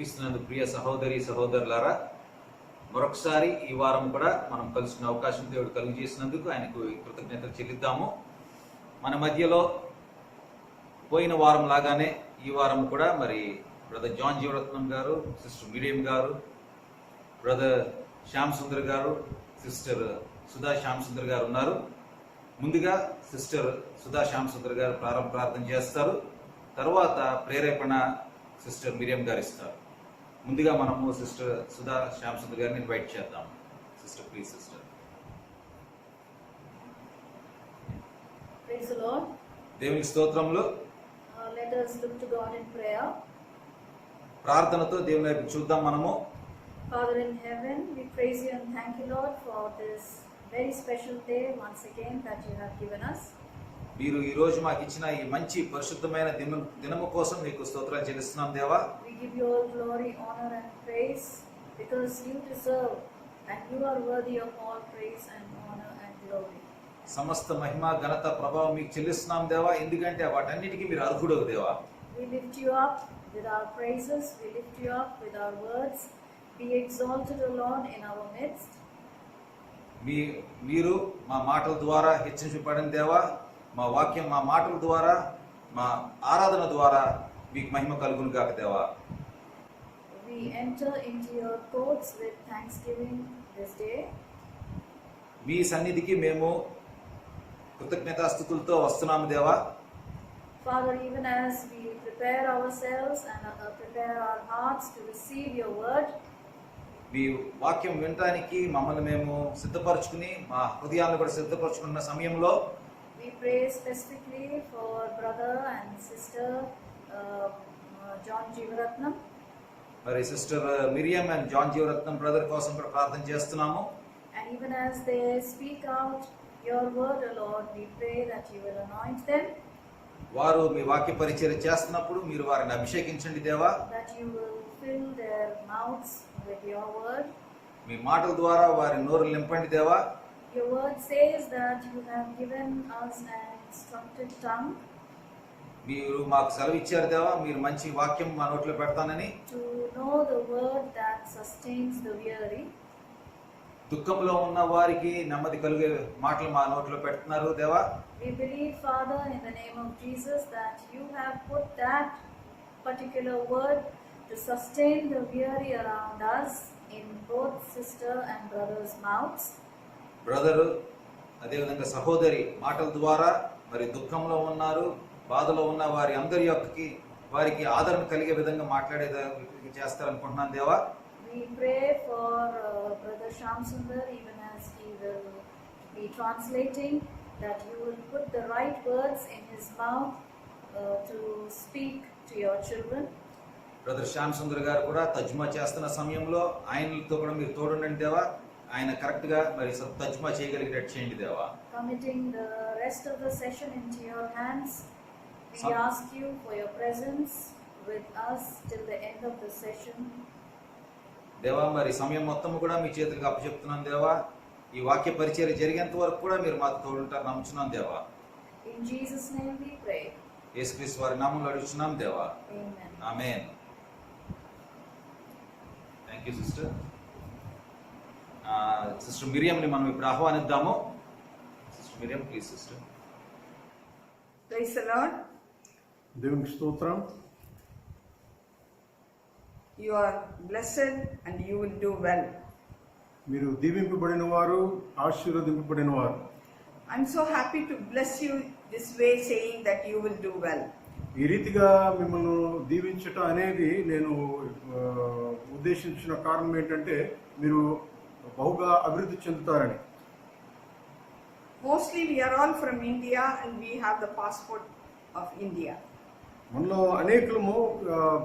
క్రీస్తునందు ప్రియ సహోదరి సహోదరులారా, మరొకసారి ఈ వారం కూడా మనం కలుసుకునే అవకాశం దేవుడు కలిగజేసినందుకు ఆయనకు కృతజ్ఞతలు చెల్లిద్దాము. మన మధ్యలో పోయిన వారం లాగానే ఈ వారం కూడా మరి బ్రదర్ జాన్ జీవరత్నం గారు, సిస్టర్ మిరియం గారు, బ్రదర్ శ్యామ్ సుందర్ గారు, సిస్టర్ సుధా శ్యామ్ సుందర్ గారు ఉన్నారు. ముందుగా సిస్టర్ సుధా శ్యామ్ సుందర్ గారు ప్రార్థన చేస్తారు. తర్వాత ప్రేరేపణ సిస్టర్ మిరియం గారు ఇస్తారు. ముందుగా మనము సిస్టర్ సుధా శ్యామ్ సుందర్ గారిని ఇన్వైట్ చేద్దాం. Sister please sister. Praise the Lord. దేవునికి స్తోత్రములు. Let us look to God in prayer. ప్రార్థనతో దేవుని వైపు చూద్దాం మనము. Father in heaven, we praise you and thank you, Lord, for this very special day once again that you have given us. మీరు ఈ రోజు మాకు ఇచ్చిన ఈ మంచి పరిశుద్ధమైన దినము కోసం మీకు స్తోత్రాలు చెల్లిస్తున్నాం దేవా. We give you all glory, honor and praise because you deserve and you are worthy of all praise and honor and glory. సమస్త మహిమ ఘనత ప్రభావం మీకు చెల్లిస్తున్నాం దేవా, ఎందుకంటే వాటన్నిటికీ మీరు అర్హుడు దేవా. We lift you up with our praises, we lift you up with our words. Be exalted, O Lord, in our midst. మీరు మా మాటల ద్వారా హెచ్చించబడిన దేవా, మా వాక్యం మా మాటల ద్వారా మా ఆరాధన ద్వారా మీకు మహిమ కలుగును గాక దేవా. We enter into your courts with thanksgiving this day. మీ సన్నిధికి మేము కృతజ్ఞతాస్తుతులతో వస్తున్నాము దేవా. Father, even as we prepare ourselves and prepare our hearts to receive your word, మీ వాక్యం వినడానికి మమ్మల్ని మేము సిద్ధపరచుకుని మా హృదయాలను కూడా సిద్ధపరచుకున్న సమయంలో we pray specifically for brother and sister John Jeevaratnam. మరి sister Miriam and John Jeevaratnam brother కోసం కూడా ప్రార్థన చేస్తున్నాము. And even as they speak out your word, O Lord, we pray that you will anoint them. వారు మీ వాక్య పరిచర్య చేస్తున్నప్పుడు మీరు వారిని అభిషేకించండి దేవా. That you will fill their mouths with your word. మీ మాటల ద్వారా వారి నోరులు నింపండి దేవా. Your word says that you have given us an instructed tongue. మీరు మాకు సెలవు ఇచ్చారు దేవా, మీరు మంచి వాక్యం మా నోట్లో పెడతానని. To know the word that sustains the weary. దుఃఖంలో ఉన్న వారికి నెమ్మది కలిగే మాటలు మా నోట్లో పెడుతున్నారు దేవా. We believe, Father, in the name of Jesus, that you have put that particular word to sustain the weary around us in both sister and brother's mouths. Brother అదేవిధంగా సహోదరి మాటల ద్వారా మరి దుఃఖంలో ఉన్నారు, బాధలో ఉన్న వారి అందరి వారికి ఆదరణ కలిగే విధంగా మాట్లాడేది చేస్తారనుకుంటున్నాను దేవా. We pray for brother Shyam Sundar, even as he will be translating, that you will put the right words in his mouth to speak to your children. Brother Shyam Sundar గారు కూడా తర్జుమా చేస్తున్న సమయంలో ఆయనతో కూడా మీరు తోడుండండి దేవా. ఆయన కరెక్ట్ గా మరి తర్జుమా చేయగలిగేటట్టు చేయండి దేవా. Committing the rest of the session into your hands, we ask you for your presence with us till the end of the session. దేవా, మరి సమయం మొత్తం కూడా మీ చేతులకు అప్పచెప్తున్నాను దేవా. ఈ వాక్య పరిచర్య జరిగేంత వరకు కూడా మీరు మాతో తోడుంటారు నమ్ముచున్నాను దేవా. In Jesus' name we pray. యేసుక్రీస్తు వారి నామములో అడుగుచున్నాం దేవా. Amen. Amen. Thank you sister. Sister మిరియంని మనం ఇప్పుడు ఆహ్వానిద్దాము. Sister Miriam please sister. Praise the Lord. దేవునికి స్తోత్రం. You are blessed and you will do well. మీరు దీవింపబడిన వారు, ఆశీర్వదింపబడిన వారు. I'm so happy to bless you this way, saying that you will do well. ఈ రీతిగా మిమ్మల్ని దీవించటం అనేది నేను ఉద్దేశించిన కారణం ఏంటంటే మీరు బహుగా అభివృద్ధి చెందుతారని. Mostly we are all from India and we have the passport of India. మనలో అనేకులము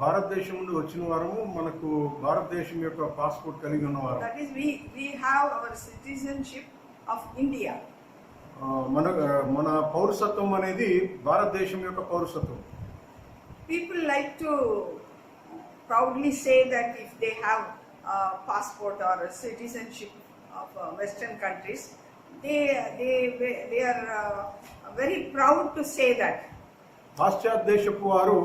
భారతదేశం నుండి వచ్చిన వారము, మనకు భారతదేశం యొక్క పాస్పోర్ట్ కలిగి ఉన్నవారు. That is, we have our citizenship of India. మన పౌరసత్వం అనేది భారతదేశం యొక్క పౌరసత్వం. People like to proudly say that if they have a passport or a citizenship of Western countries, they are very proud to say that. పాశ్చాత్య దేశపు వారు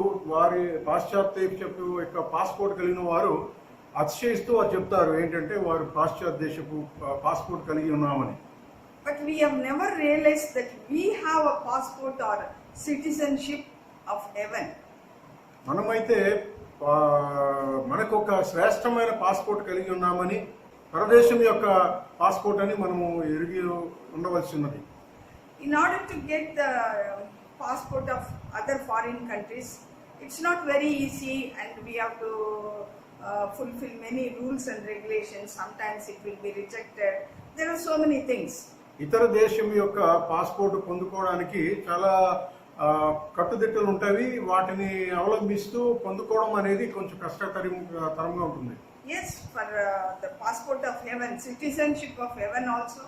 పాశ్చాత్య దేశపు యొక్క పాస్పోర్ట్ కలిగిన వారు అతిశయిస్తూ వారు చెప్తారు ఏంటంటే వారు పాశ్చాత్య దేశపు పాస్పోర్ట్ కలిగి ఉన్నామని. But we have never realized that we have a passport or citizenship of heaven. మనమైతే మనకు ఒక శ్రేష్టమైన పాస్పోర్ట్ కలిగి ఉన్నామని, పరదేశం యొక్క పాస్పోర్ట్ అని మనము ఎరిగి ఉండవలసి ఉన్నది. In order to get the passport of other foreign countries, it's not very easy and we have to fulfill many rules and regulations. Sometimes it will be rejected. There are so many things. ఇతర దేశం యొక్క passport పొందుకోవడానికి చాలా కట్టుదిట్టలు ఉంటాయి. వాటిని అవలంబిస్తూ పొందుకోవడం అనేది కొంచెం కష్టతరంగా ఉంటుంది. Yes, for the passport of heaven, citizenship of heaven also,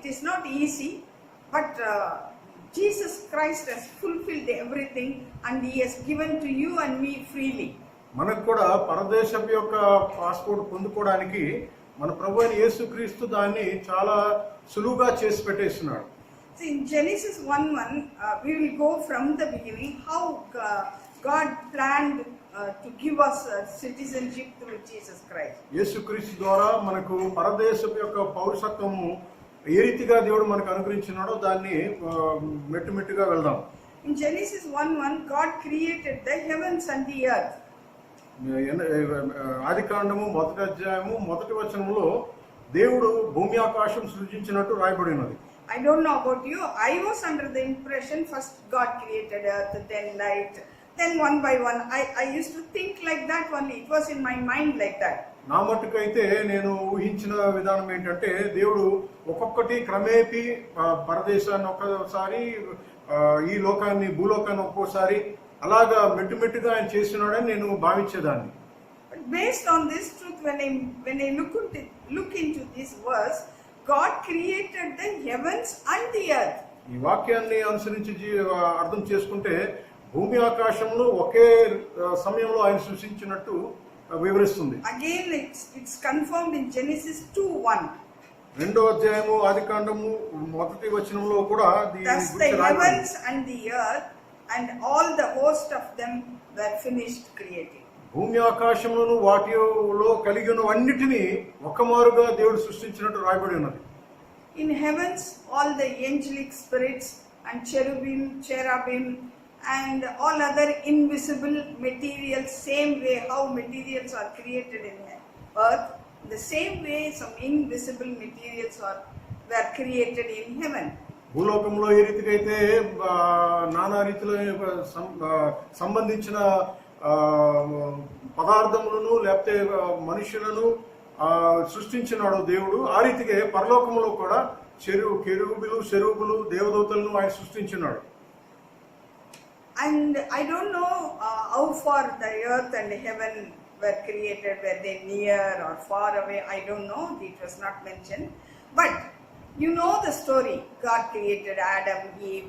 it is not easy, but Jesus Christ has fulfilled everything and He has given to you and me freely. మనకు కూడా పరదేశం యొక్క పాస్పోర్ట్ పొందుకోవడానికి మన ప్రభు అయిన యేసుక్రీస్తు దాన్ని చాలా సులువుగా చేసి పెట్టేస్తున్నాడు. So in Genesis 1:1, we will go from the beginning how God planned to give us citizenship through Jesus Christ. యేసుక్రీస్తు ద్వారా మనకు పరదేశం యొక్క పౌరసత్వము ఏ రీతిగా దేవుడు మనకు అనుగ్రహించినాడో దాన్ని మెట్టుమెట్టుగా వెళ్దాం. In Genesis 1:1, God created the heavens and the earth. ఆదికాండము 1వ అధ్యాయము 1వ వచనంలో దేవుడు భూమి ఆకాశం సృజించినట్టు రాయబడి ఉన్నది. I don't know about you. I was under the impression first God created earth, then light, then one by one. I used to think like that only. It was in my mind like that. నా మట్టుకైతే నేను ఊహించిన విధానం ఏంటంటే దేవుడు ఒక్కొక్కటి క్రమేపీ పరదేశాన్ని ఒక్కసారి ఈ లోకాన్ని భూలోకాన్ని ఒక్కోసారి అలాగా మెట్టుమెట్టుగా ఆయన చేస్తున్నాడని నేను భావించేదాన్ని. But based on this truth, when I look into this verse, God created the heavens and the earth. ఈ వాక్యాన్ని అనుసరించి అర్థం చేసుకుంటే భూమి ఆకాశంలో ఒకే సమయంలో ఆయన సృష్టించినట్టు వివరిస్తుంది. Again, it's confirmed in Genesis 2:1. 2వ అధ్యాయము ఆదికాండము 1వ వచనంలో కూడా Thus the heavens and the earth and all the host of them were finished creating. భూమి ఆకాశములను వాటిలో కలిగి ఉన్నవన్నిటినీ ఒక్కమారుగా దేవుడు సృష్టించినట్టు రాయబడి ఉన్నది. In heavens, all the angelic spirits and cherubim and all other invisible materials, same way how materials are created in earth, the same way some invisible materials were created in heaven. భూలోకంలో ఏ రీతిగా అయితే నానా రీతిలో సంబంధించిన పదార్థములను లేకపోతే మనుషులను సృష్టించినాడు దేవుడు, ఆ రీతిగా పరలోకంలో కూడా కెరూబులు షెరూబులు దేవదూతలను ఆయన సృష్టించినాడు. And I don't know how far the earth and heaven were created, were they near or far away, I don't know, it was not mentioned. But you know the story, God created Adam, Eve,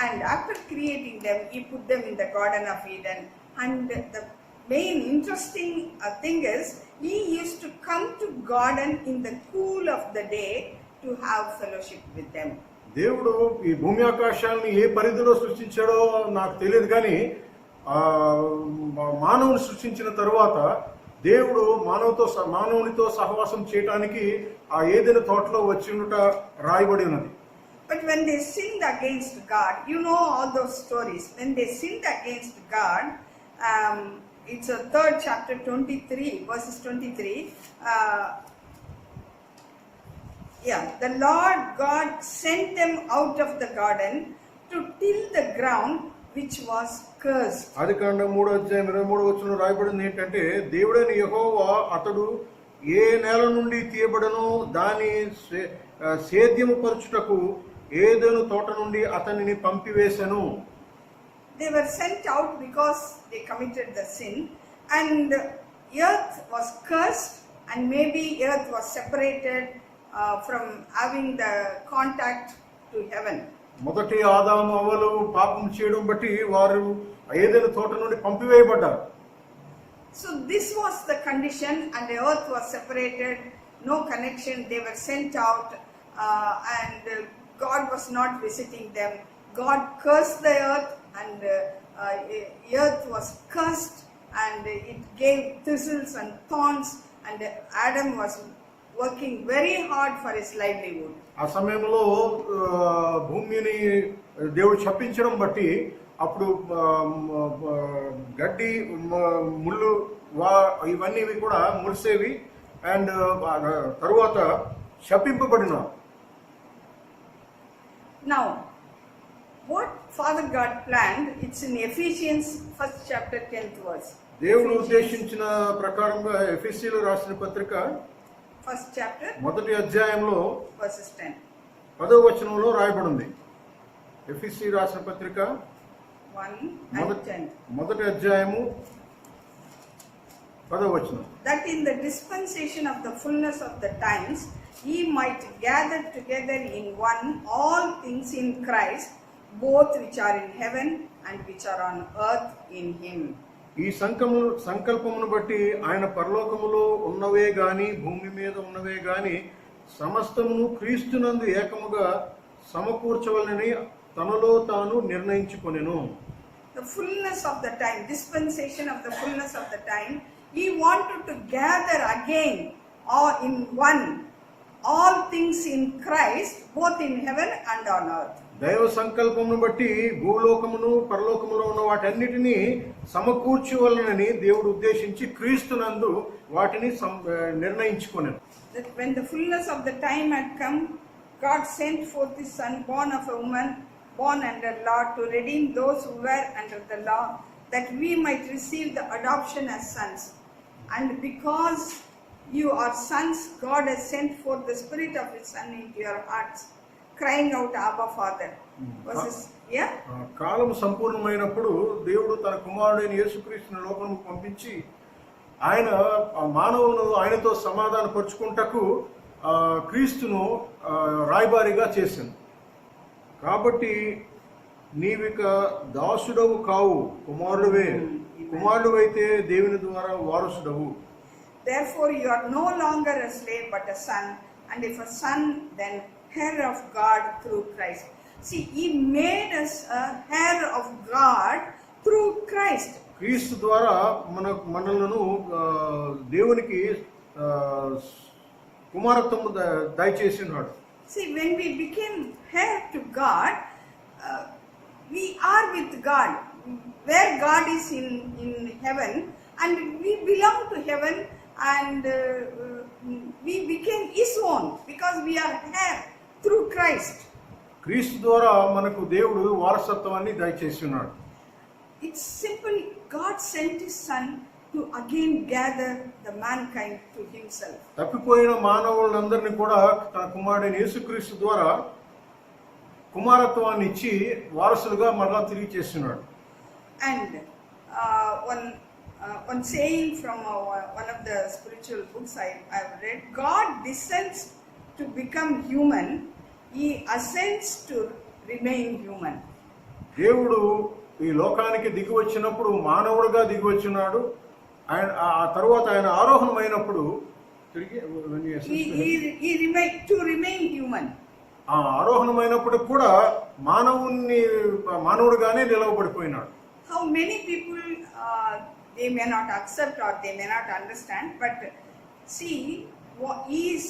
and after creating them, He put them in the Garden of Eden. And the main interesting thing is, He used to come to garden in the cool of the day to have fellowship with them. దేవుడు ఈ భూమి ఆకాశాన్ని ఏ పరిధిలో సృష్టించాడో నాకు తెలియదు, కానీ మానవుని సృష్టించిన తరువాత దేవుడు మానవునితో సహవాసం చేయడానికి ఆ ఏదైనా తోటలో వచ్చి ఉండుట రాయబడి ఉన్నది. But when they sinned against God, you know all those stories. When they sinned against God, it's a 3rd chapter 23 verses 23. The Lord God sent them out of the garden to till the ground which was cursed. ఆదికాండం 3వ అధ్యాయం 23వ వచనంలో రాయబడింది ఏంటంటే, దేవుడైన యెహోవా అతడు ఏ నేల నుండి తీయబడనో దాని సేద్యము పరచుటకు ఏదెను తోట నుండి అతనిని పంపివేసెను. They were sent out because they committed the sin, and earth was cursed, and maybe earth was separated from having the contact to heaven. మొదటి ఆదాము అవ్వలు పాపం చేయడం బట్టి వారు ఏదైనా తోట నుండి పంపివేయబడ్డారు. So this was the condition, and the earth was separated, no connection. They were sent out, and God was not visiting them. God cursed the earth and earth was cursed, and it gave thistles and thorns, and Adam was working very hard for his livelihood. ఆ సమయంలో భూమిని దేవుడు శపించడం బట్టి అప్పుడు గడ్డి ముళ్ళు ఇవన్నీ కూడా మురిసేవి. అండ్ తరువాత శపింపబడిన. Now, what Father God planned, it's in Ephesians 1st chapter 10th verse. దేవుడు ఉద్దేశించిన ప్రకారంగా ఎఫెసీయులు రాసిన పత్రిక 1st chapter మొదటి అధ్యాయంలో verses 10. 10వ వచనంలో రాయబడింది. ఎఫెసీ రాసిన పత్రిక 1 and 10. మొదటి అధ్యాయము 10వ వచనం. That in the dispensation of the fullness of the times ye might gather together in one all things in Christ, both which are in heaven and which are on earth in him. ఈ సంకల్పమును బట్టి ఆయన పరలోకములో ఉన్నవే గాని భూమి మీద ఉన్నవే గాని సమస్తమును క్రీస్తునందు ఏకముగా సమకూర్చవలనని తనలో తాను నిర్ణయించుకొనెను. The fullness of the time, dispensation of the fullness of the time, he wanted to gather again all in one, all things in Christ, both in heaven and on earth. దైవ సంకల్పమును బట్టి భూలోకమును పరలోకములో ఉన్న వాటన్నిటినీ సమకూర్చవలనని దేవుడు ఉద్దేశించి క్రీస్తునందు వాటిని నిర్ణయించుకొనెను. That when the fullness of the time had come, God sent forth his son, born of a woman, born under law, to redeem those who were under the law, that we might receive the adoption as sons. And because you are sons, God has sent forth the Spirit of his Son into your hearts, crying out, Abba, Father. Verses, yeah? కాలం సంపూర్ణమైనప్పుడు దేవుడు తన కుమారుడైన యేసుక్రీస్తుని లోకముకు పంపించి ఆయన మానవులను ఆయనతో సమాధానపరుచుకుంటకు క్రీస్తును రాయబారిగా చేసింది. కాబట్టి నీవిక దాసుడవు కావు, కుమారుడువే. కుమారుడువైతే దేవుని ద్వారా వారసుడవు. Therefore you are no longer a slave but a son, and if a son, then heir of God through Christ. See, he made us a heir of God through Christ. క్రీస్తు ద్వారా మనలను దేవునికి కుమారత్వము దయచేసినాడు. See, when we became heir to God, we are with God, where God is in heaven, and we belong to heaven, and we became his own because we are heir through Christ. క్రీస్తు ద్వారా మనకు దేవుడు వారసత్వాన్ని దయచేస్తున్నాడు. It's simple. God sent his son to again gather the mankind to himself. తప్పిపోయిన మానవులందరినీ కూడా తన కుమారుడైన యేసుక్రీస్తు ద్వారా కుమారత్వాన్ని ఇచ్చి వారసులుగా మరలా తిరిగి చేస్తున్నాడు. And one saying from one of the spiritual books I've read, God descends to become human, he ascends to remain human. దేవుడు ఈ లోకానికి దిగి వచ్చినప్పుడు మానవుడిగా దిగి వచ్చినాడు. ఆయన ఆ తరువాత ఆయన ఆరోహణమైనప్పుడు తిరిగి he remained to remain human. ఆ ఆరోహణమైనప్పుడు కూడా మానవుడిగానే నిలవబడిపోయినాడు. How many people they may not accept or they may not understand, but see, he is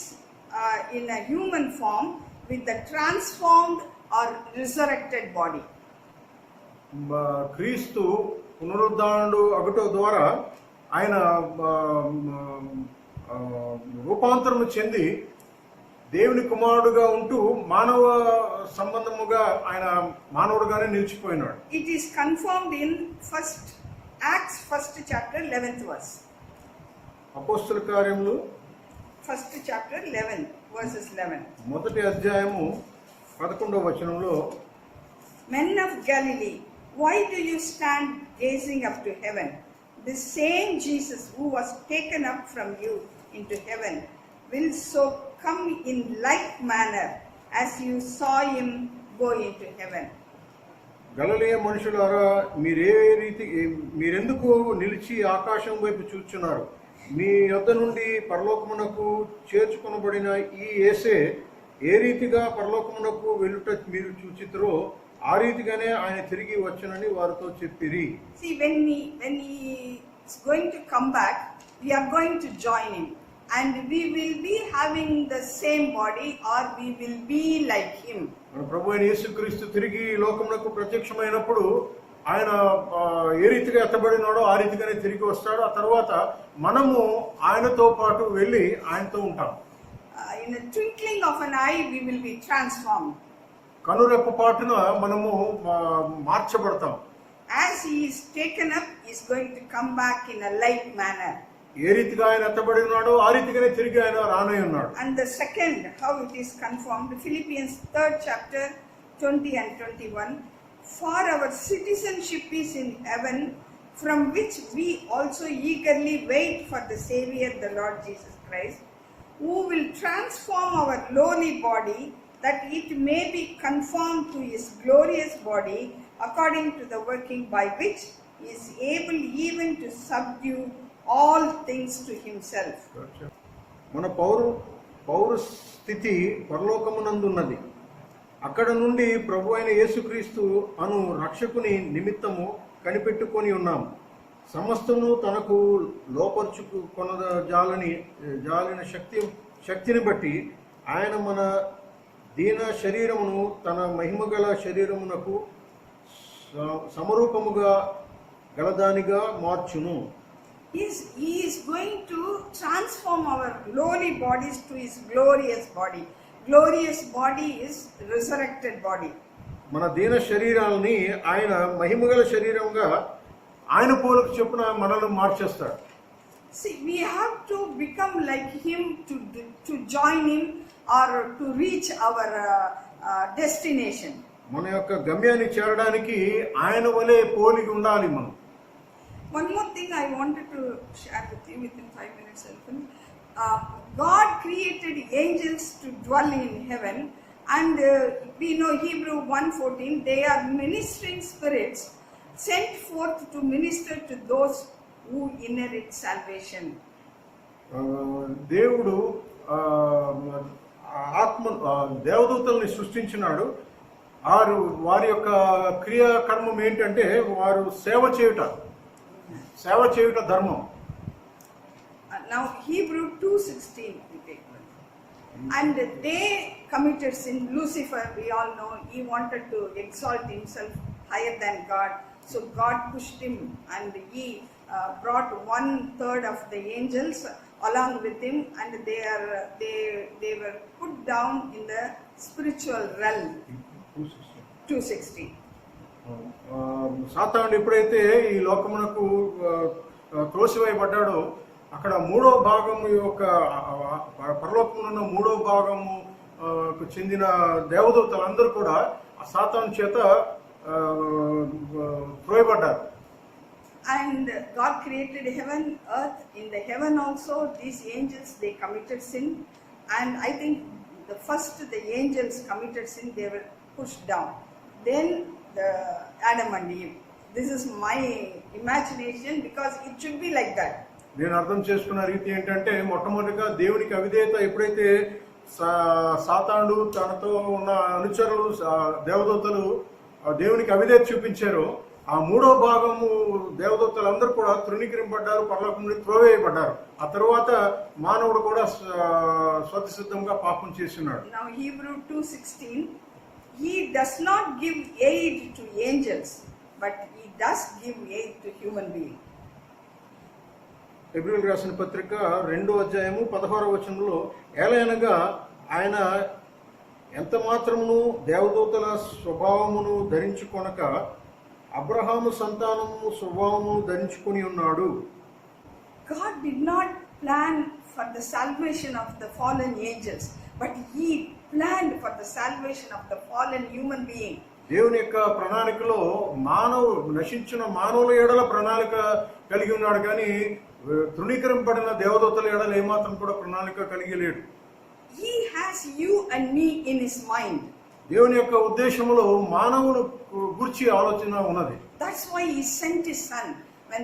in a human form with the transformed or resurrected body. క్రీస్తు పునరుద్ధానుడు అగుట ద్వారా ఆయన రూపాంతరము చెంది దేవుని కుమారుడుగా ఉంటూ మానవ సంబంధముగా ఆయన మానవుడుగానే నిలిచిపోయినాడు. It is confirmed in Acts 1st chapter 11th verse. అపోస్తల కార్యములు 1st chapter 11 verses 11. మొదటి అధ్యాయము 11వ వచనంలో, Men of Galilee, why do you stand gazing up to heaven? The same Jesus who was taken up from you into heaven will so come in like manner as you saw him go into heaven. గలిలయ మనుషులారా, మీరెందుకు నిలిచి ఆకాశం వైపు చూచున్నారు? మీ యొద్ద నుండి పరలోకమునకు చేర్చుకొనబడిన ఈ యేసే ఏ రీతిగా పరలోకమునకు వెళ్ళుట మీరు చూచితురో ఆ రీతిగానే ఆయన తిరిగి వచ్చునని వారితో చెప్పిరి. See, when he is going to come back, we are going to join him, and we will be having the same body, or we will be like him. మన ప్రభు అయిన యేసుక్రీస్తు తిరిగి ఈ లోకమునకు ప్రత్యక్షమైనప్పుడు ఆయన ఏ రీతిగా ఎత్తబడినాడో ఆ రీతిగానే తిరిగి వస్తాడు. ఆ తర్వాత మనము ఆయనతో పాటు వెళ్ళి ఆయనతో ఉంటాం. In a twinkling of an eye, we will be transformed. కనురెప్ప పాటున మనము మార్చబడతాం. As he is taken up, he is going to come back in a like manner. ఏ రీతిగా ఆయన ఎత్తబడి ఉన్నాడో ఆ రీతిగానే తిరిగి ఆయన రానై ఉన్నాడు. And the second, how it is confirmed, Philippians 3rd chapter 20 and 21. For our citizenship is in heaven, from which we also eagerly wait for the Savior, the Lord Jesus Christ, who will transform our lowly body, that it may be conformed to his glorious body, according to the working by which he is able even to subdue all things to himself. మన పౌర స్థితి పరలోకమునందున్నది. అక్కడ నుండి ప్రభు అయిన యేసుక్రీస్తు అను రక్షకుని నిమిత్తము కనిపెట్టుకొని ఉన్నాం. సమస్తము తనకు జాలిన శక్తిని బట్టి ఆయన మన దీన శరీరమును తన మహిమగల శరీరమునకు సమరూపముగా గలదానిగా మార్చును. He is going to transform our lowly bodies to his glorious body. Glorious body is resurrected body. మన దీన శరీరాలని ఆయన మహిమగల శరీరంగా ఆయన పోలిక చొప్పున మనల్ని మార్చేస్తాడు. See, we have to become like him to join him or to reach our destination. మన యొక్క గమ్యాన్ని చేరడానికి ఆయన వలె పోలిక ఉండాలి మనం. One more thing I wanted to share with you within 5 minutes. God created angels to dwell in heaven, and we know Hebrew 1:14, they are ministering spirits sent forth to minister to those who inherit salvation. దేవుడు దేవదూతల్ని సృష్టించినాడు. వారి యొక్క క్రియాకర్మం ఏంటంటే వారు సేవ చేయుట ధర్మం. Now Hebrew 2:16 we take one. And they committed sin. Lucifer, we all know, he wanted to exalt himself higher than God, so God pushed him, and he brought 1/3 of the angels along with him, and they were put down in the spiritual realm. 2:16. సాతానుడు ఎప్పుడైతే ఈ లోకమునకు త్రోసివేయబడ్డాడో అక్కడ మూడో భాగము యొక్క పరలోకమున్న మూడో భాగము చెందిన దేవదూతలందరూ కూడా ఆ సాతాను చేత త్రోయబడ్డారు. And God created heaven, earth. In the heaven also, these angels, they committed sin. And I think the angels committed sin, they were pushed down. Then the Adam and Eve. This is my imagination, because it should be like that. నేను అర్థం చేసుకున్న రీతి ఏంటంటే మొట్టమొదటిగా దేవునికి అవిధేయత ఎప్పుడైతే సాతానుడు తనతో ఉన్న అనుచరులు దేవదూతలు దేవునికి అవిధేయత చూపించారో ఆ మూడో భాగము దేవదూతలందరూ కూడా తృణీకరింపబడ్డారు, పరలోకం నుండి త్రోవేయబడ్డారు. ఆ తర్వాత మానవుడు కూడా స్వతసిద్ధంగా పాపం చేస్తున్నాడు. Now Hebrew 2:16, he does not give aid to angels, but he does give aid to human beings. హెబ్రీయులకు రాసిన పత్రిక 2:16 ఏలయనగా ఆయన ఎంత మాత్రమును దేవదూతల స్వభావమును ధరించుకొనక అబ్రహాము సంతానము స్వభావము ధరించుకొని ఉన్నాడు. God did not plan for the salvation of the fallen angels, but he planned for the salvation of the fallen human being. దేవుని యొక్క ప్రణాళికలో నశించిన మానవుల ఎడల ప్రణాళిక కలిగి ఉన్నాడు, కానీ తృణీకరింపబడిన దేవదూతల ఎడల ఏమాత్రం కూడా ప్రణాళిక కలిగి లేడు. He has you and me in his mind. దేవుని యొక్క ఉద్దేశంలో మానవుడు గురించి ఆలోచన ఉన్నది. That's why he sent his son. When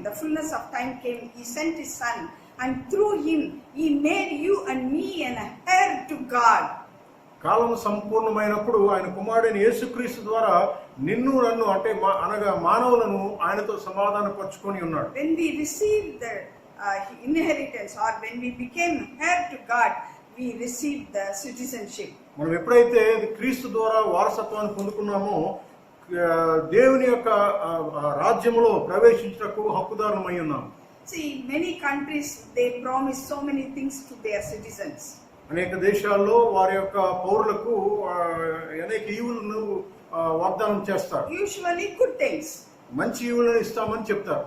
the fullness of time came, he sent his son, and through him he made you and me an heir to God. కాలం సంపూర్ణమైనప్పుడు ఆయన కుమారుడైన యేసుక్రీస్తు ద్వారా నిన్ను నన్ను అంటే అనగా మానవులను ఆయనతో సమాధానపరుచుకొని ఉన్నాడు. When we received the inheritance, or when we became heir to God, we received the citizenship. మనం ఎప్పుడైతే క్రీస్తు ద్వారా వారసత్వాన్ని పొందుకున్నామో దేవుని యొక్క రాజ్యంలో ప్రవేశించటకు హక్కుదారులమై ఉన్నాం. See, many countries, they promise so many things to their citizens. అనేక దేశాల్లో వారి యొక్క పౌరులకు అనేక ఈవులను వాగ్దానం చేస్తారు. Usually good things. మంచి ఈవులను ఇస్తామని చెప్తారు.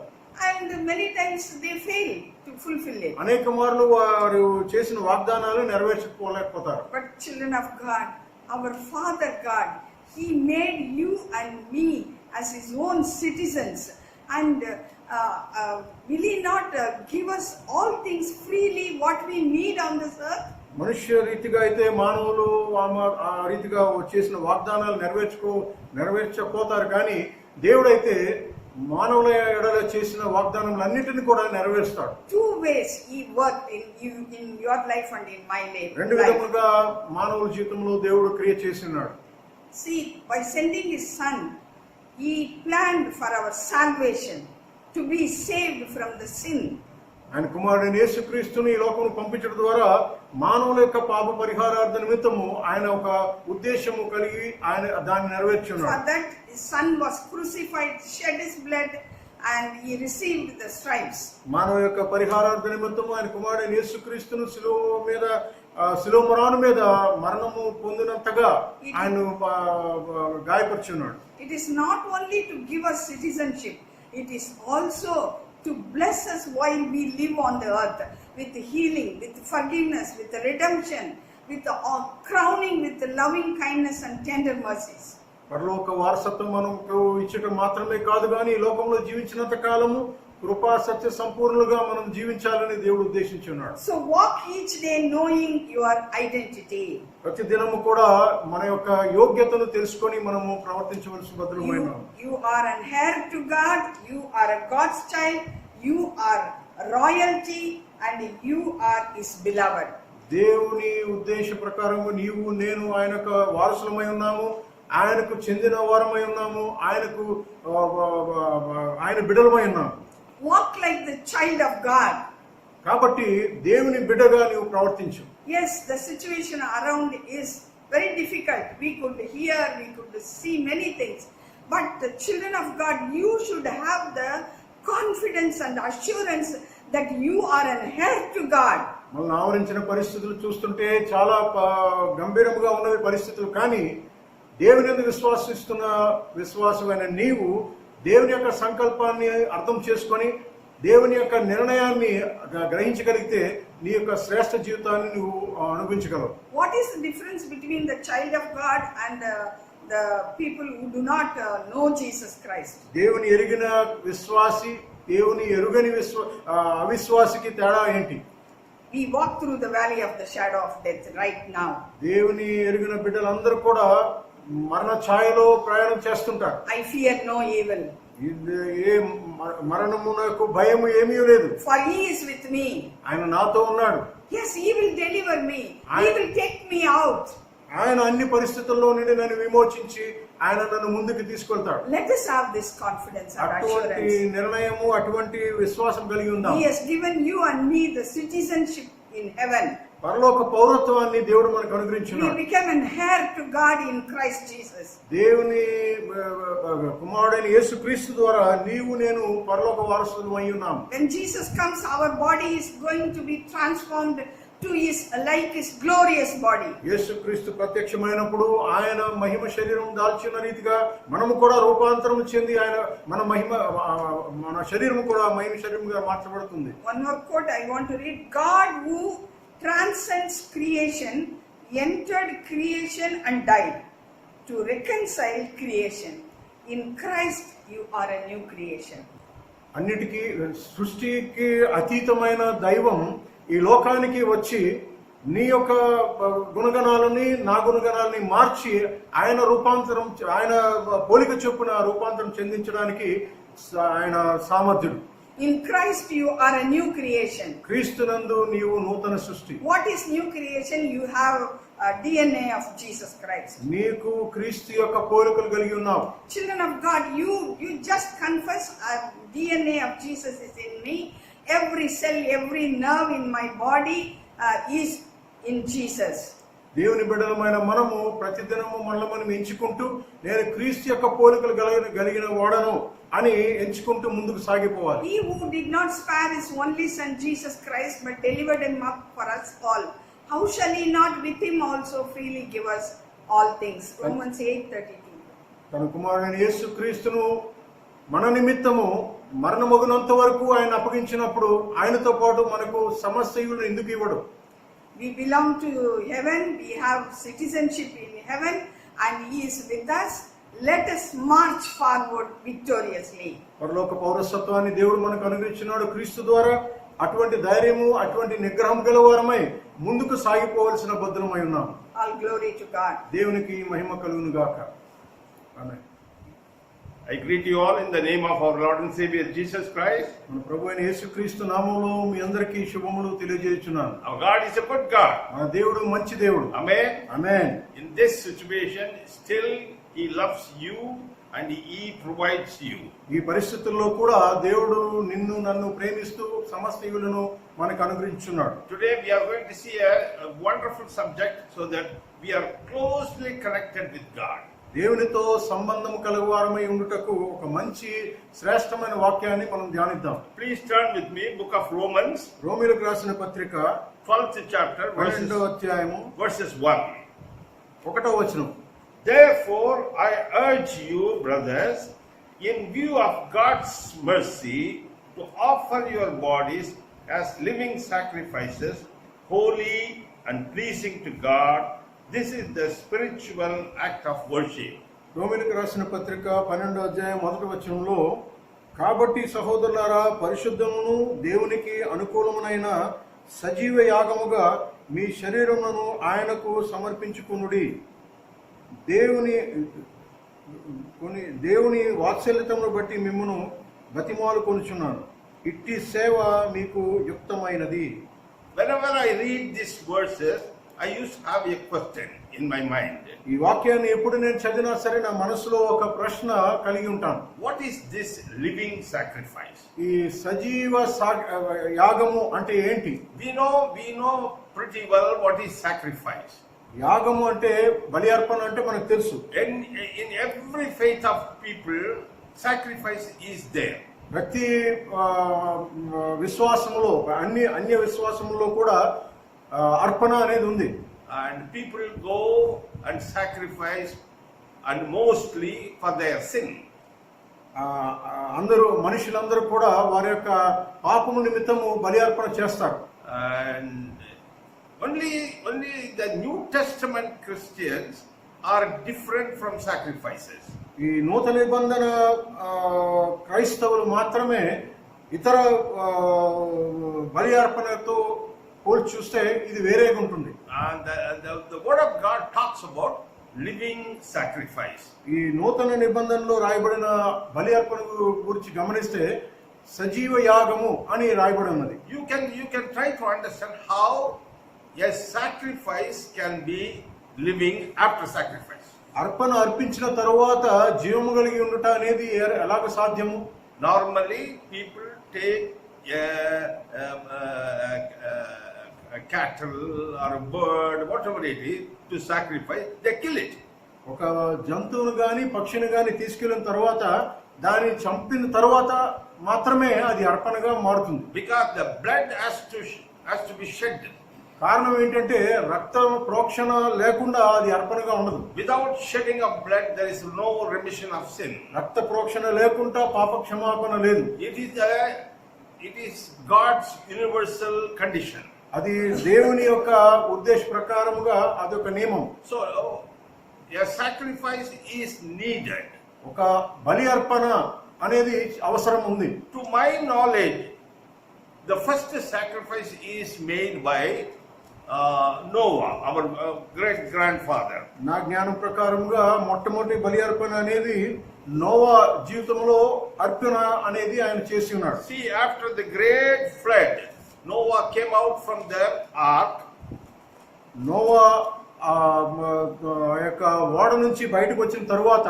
And many times they fail to fulfill it. అనేక మార్లు వారు చేసిన వాగ్దానాలు నెరవేర్చుకోలేకపోతారు. But children of God, our Father God, He made you and me as His own citizens. And will He not give us all things freely what we need on this earth? మనుష్య రీతిగా అయితే మానవులు ఆ రీతిగా చేసిన వాగ్దానాలు నెరవేర్చకపోతారు, కానీ దేవుడైతే మానవుల ఎడల చేసిన వాగ్దానములన్నిటిని కూడా నెరవేరుస్తాడు. Two ways He worked in your life and in my life. రెండు విధములుగా మానవుల జీవితంలో దేవుడు క్రియ చేస్తున్నాడు. See, by sending His Son, He planned for our salvation, to be saved from the sin. ఆయన కుమారుడైన యేసుక్రీస్తుని ఈ లోకమును పంపించడం ద్వారా మానవుల యొక్క పాప పరిహారార్థ నిమిత్తము ఆయన ఒక ఉద్దేశము కలిగి ఆయన దాన్ని నెరవేర్చున్నాడు. For that His Son was crucified, shed His blood, and He received the stripes. మానవ యొక్క పరిహారార్థ నిమిత్తము ఆయన కుమారుడైన యేసుక్రీస్తును శిలువ మ్రాను మీద మరణము పొందినంతగా ఆయన గాయపరుచున్నాడు. It is not only to give us citizenship, it is also to bless us while we live on the earth with healing, with forgiveness, with redemption, with crowning with the loving kindness and tender mercies. పరలోక వారసత్వం మనకు ఇచ్చటం మాత్రమే కాదు, కానీ ఈ లోకంలో జీవించినంత కాలము కృపా సత్య సంపూర్ణులుగా మనం జీవించాలని దేవుడు ఉద్దేశించున్నాడు. So walk each day knowing your identity. ప్రతి దినము కూడా మన యొక్క యోగ్యతను తెలుసుకొని మనము ప్రవర్తించవలసిన బదులమైన You are an heir to God, you are a God's child, you are royalty, and you are His beloved. దేవుని ఉద్దేశ ప్రకారము నీవు నేను ఆయనకు వారసులమై ఉన్నాము, ఆయనకు చెందిన వారమై ఉన్నాము, ఆయన బిడ్డలమై ఉన్నాము. Walk like the child of God. కాబట్టి దేవుని బిడ్డగా నీవు ప్రవర్తించు. Yes, the situation around is very difficult. We could hear, we could see many things. But the children of God, you should have the confidence and assurance that you are an heir to God. మనల్ని ఆవరించిన పరిస్థితులు చూస్తుంటే చాలా గంభీరంగా ఉన్నవి పరిస్థితులు, కానీ దేవుని యందు విశ్వాసమైన నీవు దేవుని యొక్క సంకల్పాన్ని అర్థం చేసుకొని దేవుని యొక్క నిర్ణయాన్ని గ్రహించగలిగితే నీ యొక్క శ్రేష్ఠ జీవితాన్ని నువ్వు అనుభవించగలవు. What is the difference between the child of God and the people who do not know Jesus Christ? దేవుని ఎరిగిన విశ్వాసి దేవుని ఎరుగని అవిశ్వాసికి తేడా ఏంటి? We walk through the valley of the shadow of death right now. దేవుని ఎరిగిన బిడ్డలందరూ కూడా మరణ ఛాయలో ప్రయాణం చేస్తుంటారు. I fear no evil. ఏ మరణమునకు భయము ఏమీ లేదు. For He is with me. ఆయన నాతో ఉన్నాడు. Yes, He will deliver me. He will take me out. ఆయన అన్ని పరిస్థితుల్లో నుండి నన్ను విమోచించి ఆయన నన్ను ముందుకు తీసుకెళ్తాడు. Let us have this confidence and అటువంటి assurance. నిర్ణయము అటువంటి విశ్వాసం కలిగి ఉందాం. He has given you and me the citizenship in heaven. పరలోక పౌరత్వాన్ని దేవుడు మనకు We అనుగ్రహించున్నాడు. become an heir to God in Christ Jesus. దేవుని కుమారుడైన యేసుక్రీస్తు ద్వారా నీవు నేను పరలోక వారసులు అయి ఉన్నాం. When Jesus comes, our body is going to be transformed to His like His glorious body. యేసుక్రీస్తు ప్రత్యక్షమైనప్పుడు ఆయన మహిమ శరీరం దాల్చిన రీతిగా మనము కూడా రూపాంతరం చెంది మన శరీరం కూడా మహిమ శరీరంగా మార్చబడుతుంది. One more quote I want to read. God who transcends creation entered creation and died to reconcile creation. In Christ you are a new creation. అన్నిటికీ సృష్టికి అతీతమైన దైవం ఈ లోకానికి వచ్చి నీ యొక్క గుణగణాలని నా గుణగణాలని మార్చి ఆయన పోలిక చొప్పున రూపాంతరం చెందించడానికి ఆయన సామర్థ్యుడు. In Christ you are a new creation. క్రీస్తునందు నీవు నూతన సృష్టి. What is new creation? You have DNA of Jesus Christ. నీకు క్రీస్తు యొక్క పోలికలు కలిగి ఉన్నావు. Children of God, you just confess, DNA of Jesus is in me. Every cell, every nerve in my body is in Jesus. దేవుని బిడ్డలమైన మనము ప్రతిదినము మనల్ని మనం ఎంచుకుంటూ నేను క్రీస్తు యొక్క పోలికలు కలిగిన వాడను అని ఎంచుకుంటూ ముందుకు సాగిపోవాలి. He who did not spare his only son Jesus Christ but delivered him up for us all, how shall he not with him also freely give us all things? Romans 8:32. తన కుమారుడైన యేసు క్రీస్తును మన నిమిత్తము మరణమగునంత వరకు ఆయన అప్పగించినప్పుడు ఆయనతో పాటు మనకు సమస్తయులను ఎందుకు ఇవ్వడు? We belong to heaven, we have citizenship in heaven, and he is with us. Let us march forward victoriously. పరలోక పౌరసత్వాన్ని దేవుడు మనకు అనుగ్రహించినాడు క్రీస్తు ద్వారా. అటువంటి ధైర్యము, అటువంటి నిగ్రహం గలవారమై ముందుకు సాగిపోవలసిన బద్ధులమై ఉన్నాం. All glory to God. దేవునికి మహిమ కలుగును గాక. ఆమేన్. I greet you all in the name of our Lord and Savior Jesus Christ. మన ప్రభువైన యేసుక్రీస్తు నామములో మీ అందరికీ శుభములు తెలియజేస్తున్నాను. Our God is a good God. మన దేవుడు మంచి దేవుడు. Amen. Amen. In this situation, still He loves you and He provides you. ఈ పరిస్థితుల్లో కూడా దేవుడు నిన్ను నన్ను ప్రేమిస్తూ సమస్తయులను మనకు అనుగ్రహించున్నాడు. Today we are going to see a wonderful subject so that we are closely connected with God. దేవునితో సంబంధం కలగవారమై ఉండుటకు ఒక మంచి శ్రేష్టమైన వాక్యాన్ని మనం ధ్యానిద్దాం. Please turn with me, book of Romans, రోమీయులకు రాసిన పత్రిక 12th chapter, 12వ అధ్యాయము verses 1. 1వ వచనం. Therefore, I urge you, brothers, in view of God's mercy, to offer your bodies as living sacrifices, holy and pleasing to God. This is the spiritual act of worship. రోమీయులకు రాసిన పత్రిక 12వ అధ్యాయం 1వ వచనంలో, కాబట్టి సహోదరులారా, పరిశుద్ధమును దేవునికి అనుకూలమునైన సజీవ యాగముగా మీ శరీరమును ఆయనకు సమర్పించుకొనుడి. దేవుని వాత్సల్యతను బట్టి మిమ్మును బతిమాలు కొనుచున్నాను. ఇట్టి సేవ మీకు యుక్తమైనది. Whenever I read these verses, I used to have a question in my mind. ఈ వాక్యాన్ని ఎప్పుడు నేను చదివినా సరే నా మనసులో ఒక ప్రశ్న కలిగి ఉంటాను. What is this living sacrifice? ఈ సజీవ యాగము అంటే ఏంటి? We know pretty well what is sacrifice. యాగము అంటే బలి అర్పణ అంటే మనకు తెలుసు. In every faith of people, sacrifice is there. ప్రతి విశ్వాసములో అన్య విశ్వాసములో కూడా అర్పణ అనేది ఉంది. And people go and sacrifice, and mostly for their sin. మనుషులందరూ కూడా వారి యొక్క పాపము నిమిత్తము బలి అర్పణ చేస్తారు. And only the New Testament Christians are different from sacrifices. ఈ నూతన నిబంధన క్రైస్తవులు మాత్రమే ఇతర బలి అర్పణతో పోల్చి చూస్తే ఇది వేరేగా ఉంటుంది. And the word of God talks about living sacrifice. ఈ నూతన నిబంధనలో రాయబడిన బలి అర్పణ గురించి గమనిస్తే సజీవ యాగము అని రాయబడి ఉన్నది. You can try to understand how a sacrifice can be living after sacrifice. అర్పణ అర్పించిన తరువాత జీవము కలిగి ఉండుట అనేది ఎలాగ సాధ్యము? Normally people take a cattle or a bird, whatever it is, to sacrifice, they kill it. ఒక జంతువును గాని పక్షిని గాని తీసుకెళ్లిన తర్వాత దాన్ని చంపిన తర్వాత మాత్రమే అది అర్పణగా మారుతుంది. Because the blood has to be shed. కారణం ఏంటంటే రక్తం ప్రోక్షణ లేకుండా అది అర్పణగా ఉండదు. Without shedding of blood, there is no remission of sin. రక్త ప్రోక్షణ లేకుండా పాప క్షమాపణ లేదు. It is God's universal condition. అది దేవుని యొక్క ఉద్దేశ ప్రకారముగా అదొక నియమం. So a sacrifice is needed. ఒక బలి అర్పణ అనేది అవసరం ఉంది. To my knowledge, the first sacrifice is made by Noah, our great grandfather. నా జ్ఞానం ప్రకారముగా మొట్టమొదటి బలి అర్పణ అనేది నోవా జీవితంలో అర్పణ అనేది ఆయన చేసి ఉన్నాడు. See, after the great flood, Noah came out from the ark. Noah ఆ యొక్క ఓడ నుంచి బయటకు వచ్చిన తరువాత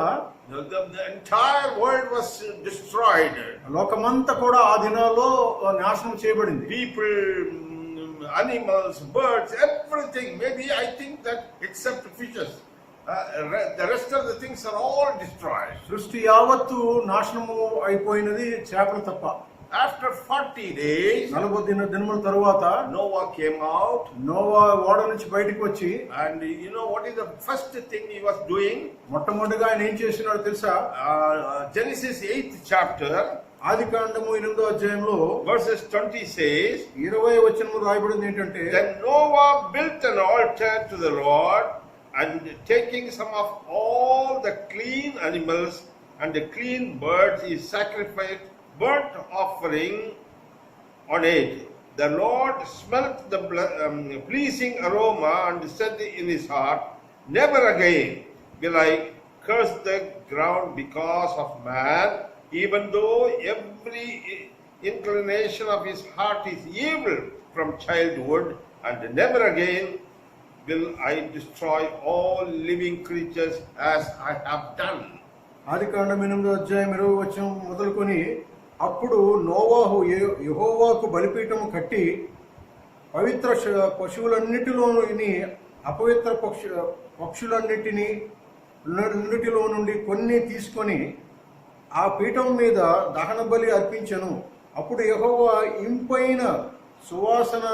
the entire world was destroyed. లోకమంతా కూడా ఆ దినాల్లో నాశనం చేయబడింది. People, animals, birds, everything. Maybe I think that except fishes. The rest of the things are all destroyed. సృష్టి యావత్తు నాశనము అయిపోయినది, చేపలు తప్ప. After 40 days, 40 దినముల తరువాత Noah came out. నోవా ఓడ నుంచి బయటకు వచ్చి, And you know what is the first thing he was doing? మొట్టమొదటిగా ఆయన ఏం చేసినాడో తెలుసా? Genesis 8th chapter, ఆదికాండము 8వ అధ్యాయంలో verses 20 says, 20వ వచనము రాయబడింది ఏంటంటే, Then Noah built an altar to the Lord, and taking some of all the clean animals and the clean birds, he sacrificed burnt offering on it. The Lord smelt the pleasing aroma and said in his heart, Never again will I curse the ground because of man, even though every inclination of his heart is evil from childhood, and never again will I destroy all living creatures as I have done. ఆదికాండం 8వ అధ్యాయం 20వ వచనం మొదలుకొని, అప్పుడు నోవాహు యెహోవాకు బలిపీఠము కట్టి పవిత్ర పశువులన్నిటిలోని అపవిత్ర పక్షులన్నిటిలో నుండి కొన్ని తీసుకొని ఆ పీఠం మీద దహన బలి అర్పించెను. అప్పుడు యెహోవా ఇంపైన సువాసన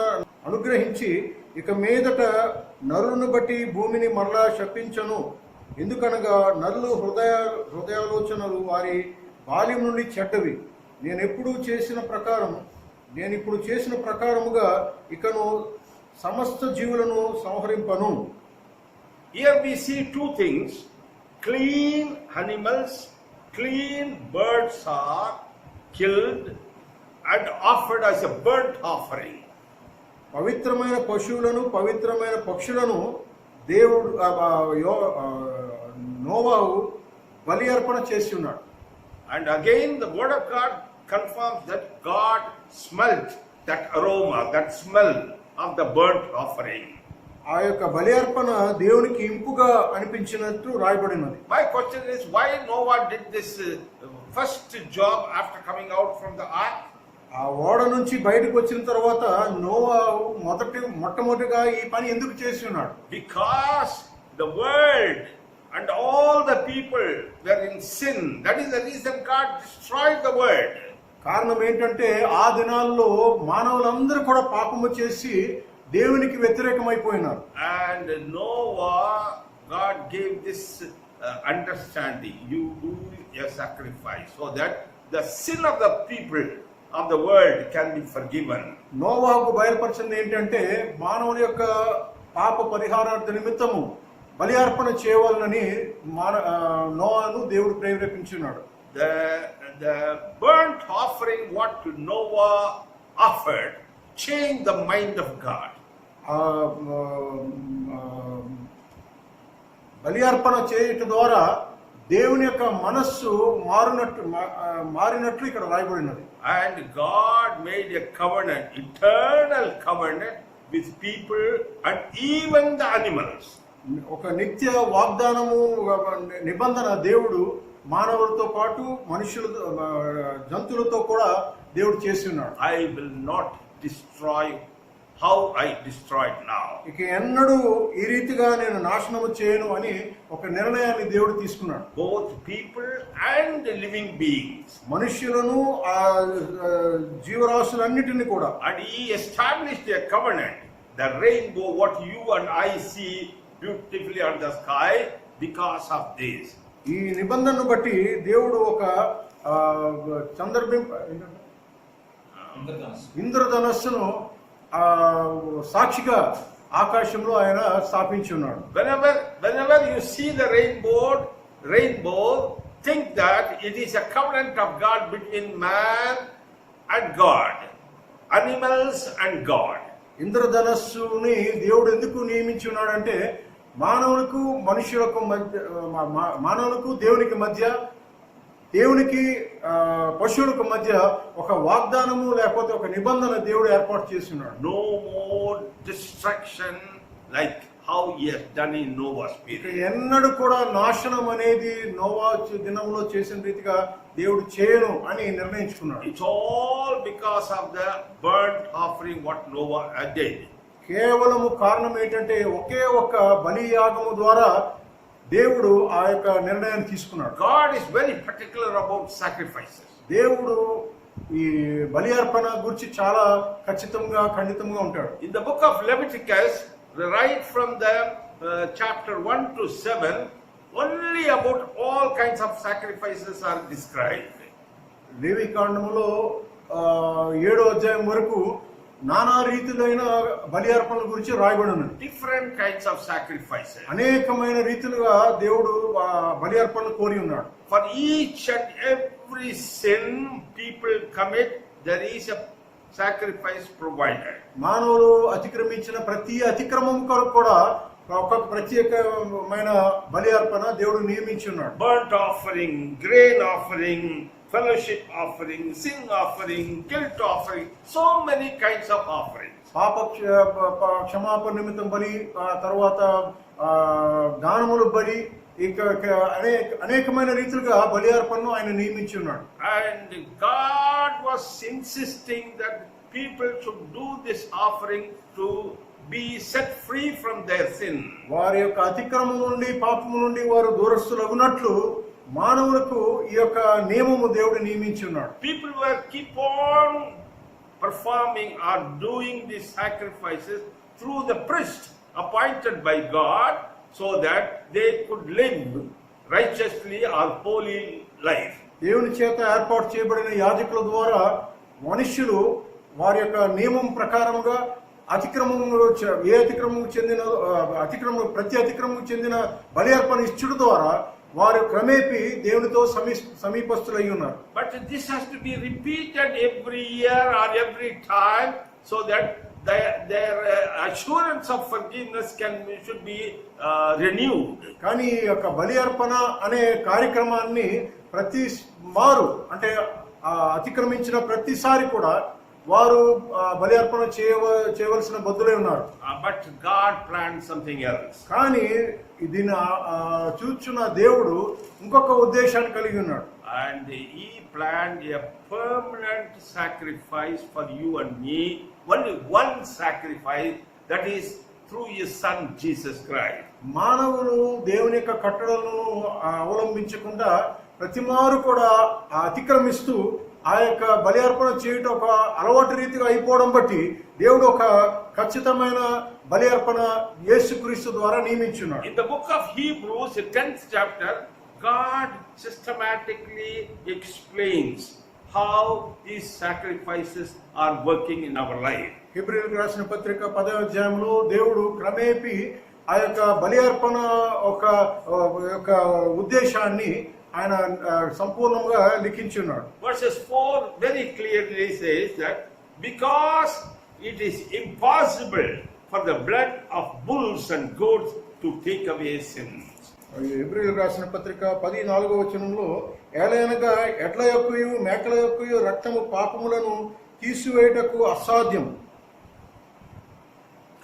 అనుగ్రహించి, ఇక మీదట నరులను బట్టి భూమిని మరలా శపించను. ఎందుకనగా నరులు హృదయాలోచనలు వారి బాల్యం నుండి చెడ్డవి. నేను ఇప్పుడు చేసిన ప్రకారముగా ఇకను సమస్త జీవులను సంహరింపను. Here we see two things. Clean animals, clean birds are killed and offered as a burnt offering. పవిత్రమైన పశువులను, పవిత్రమైన పక్షులను దేవుడు నోవాహు బలి అర్పణ చేసి ఉన్నాడు. And again the word of God confirms that God smelt that aroma, that smell of the burnt offering. ఆ యొక్క బలి అర్పణ దేవునికి ఇంపుగా అనిపించినట్టు రాయబడినది. My question is, why Noah did this first job after coming out from the ark? ఆ ఓడ నుంచి బయటకు వచ్చిన తర్వాత నోవాహు మొట్టమొదటిగా ఈ పని ఎందుకు చేసి ఉన్నాడు? Because the world and all the people were in sin. That is the reason God destroyed the world. కారణం ఏంటంటే ఆ దినాల్లో మానవులందరూ కూడా పాపము చేసి దేవునికి వ్యతిరేకమైపోయినారు. And Noah, God gave this understanding. You do a sacrifice so that the sin of the people of the world can be forgiven. నోవాహుకు బయలుపరిచింది ఏంటంటే మానవుని యొక్క పాప పరిహారార్థ నిమిత్తము బలి అర్పణ చేయవాలని నోవాను దేవుడు ప్రేరేపించున్నాడు. The burnt offering what Noah offered changed the mind of God. బలి అర్పణ చేయటం ద్వారా దేవుని యొక్క మనస్సు మారినట్లు ఇక్కడ రాయబడినది. And God made a covenant, eternal covenant with people and even the animals. ఒక నిత్య వాగ్దానము, నిబంధన దేవుడు మానవులతో పాటు మనుషులతో, జంతువులతో కూడా దేవుడు చేసి ఉన్నాడు. I will not destroy how I destroyed now. ఇక ఎన్నడూ ఈ రీతిగా నేను నాశనము చేయను అని ఒక నిర్ణయాన్ని దేవుడు తీసుకున్నాడు. Both people and living beings. మనుష్యులను, ఆ జీవరాశులన్నిటిని కూడా. And he established a covenant, the rainbow what you and I see beautifully on the sky because of this. ఈ నిబంధనను బట్టి దేవుడు ఒక ఇంద్రధనస్సును సాక్షిగా ఆకాశంలో ఆయన స్థాపించి ఉన్నాడు. Whenever you see the rainbow, think that it is a covenant of God between man and God, animals and God. ఇంద్రధనస్సుని దేవుడు ఎందుకు నియమించి ఉన్నాడంటే మానవులకు దేవునికి మధ్య, దేవునికి పశువులకు మధ్య ఒక వాగ్దానము లేకపోతే ఒక నిబంధన దేవుడు ఏర్పాటు చేస్తున్నాడు. No more destruction like how he has done in Noah's ఇక period. ఎన్నడూ కూడా నాశనం అనేది నోవా దినంలో చేసిన రీతిగా దేవుడు చేయను అని నిర్ణయించుకున్నాడు. It's all because of the burnt offering what Noah did. కేవలము కారణం ఏంటంటే ఒకే ఒక్క బలి యాగము ద్వారా దేవుడు ఆ యొక్క నిర్ణయాన్ని తీసుకున్నాడు. God is very particular about sacrifices. దేవుడు ఈ బలి అర్పణ గురించి చాలా ఖండితంగా ఉంటాడు. In the book of Leviticus, right from the chapter 1 to 7, only about all kinds of sacrifices are described. లేవి కాండములో 7వ అధ్యాయం వరకు నానా రీతులైన బలి అర్పణల గురించి రాయబడి ఉన్నది. Different kinds of sacrifices. అనేకమైన రీతులుగా దేవుడు బలి అర్పణలు కోరి ఉన్నాడు. For each and every sin people commit, there is a sacrifice provided. మానవులు అతిక్రమించిన ప్రతి అతిక్రమం కొరకు కూడా ఒక ప్రత్యేకమైన బలి అర్పణ దేవుడు నియమించి ఉన్నాడు. Burnt offering, grain offering, fellowship offering, sin offering, guilt offering, so many kinds of offerings. పాప క్షమాపణ నిమిత్తం బలి, తర్వాత దానములు బలి, ఇక అనేకమైన రీతిలుగా బలి అర్పణను ఆయన నియమించి ఉన్నాడు. And God was insisting that people should do this offering to be set free from their sin. వారి యొక్క అతిక్రమం నుండి పాపము నుండి వారు దూరస్తులగునట్లు మానవులకు ఈ యొక్క నియమము దేవుడు నియమించి ఉన్నాడు. People were keep on performing or doing these sacrifices through the priest appointed by God, so that they could live righteously or holy life. దేవుని చేత ఏర్పాటు చేయబడిన యాజకుల ద్వారా మనుష్యులు వారి యొక్క నియమం ప్రకారముగా ప్రతి అతిక్రమం చెందిన బలి అర్పణ ఇచ్చుడు ద్వారా వారు క్రమేపీ దేవునితో సమీపస్తులై ఉన్నారు. But this has to be repeated every year or every time, so that their assurance of forgiveness should be renewed. కానీ ఈ యొక్క బలి అర్పణ అనే కార్యక్రమాన్ని ప్రతి మారు అంటే అతిక్రమించిన ప్రతిసారి కూడా వారు బలి అర్పణ చేయవలసిన బద్దులై ఉన్నారు. But God planned something else. కానీ దీన్ని చూచున్న దేవుడు ఇంకొక ఉద్దేశాన్ని కలిగి ఉన్నాడు. And he planned a permanent sacrifice for you and me, only one sacrifice, that is through his son Jesus Christ. మానవులు దేవుని యొక్క కట్టడలను అవలంబించకుండా ప్రతిమారు కూడా అతిక్రమిస్తూ ఆ యొక్క బలి అర్పణ చేయటం ఒక అలవాటు రీతిగా అయిపోవడం బట్టి దేవుడు ఒక ఖచ్చితమైన బలి అర్పణ యేసుక్రీస్తు ద్వారా నియమించున్నాడు. In the book of Hebrews, the 10th chapter, God systematically explains how these sacrifices are working in our life. హెబ్రీయులకు రాసిన పత్రిక 10వ అధ్యాయంలో దేవుడు క్రమేపీ ఆ యొక్క బలి అర్పణ ఒక ఉద్దేశాన్ని ఆయన సంపూర్ణంగా లిఖించున్నాడు. Verses 4 very clearly says that because it is impossible for the blood of bulls and goats to take away sins. హెబ్రీయులకు రాసిన పత్రిక 14వ వచనంలో ఏలయనగా ఎడ్ల యొక్కయు మేకల యొక్కయు రక్తము పాపములను తీసివేయుటకు అసాధ్యం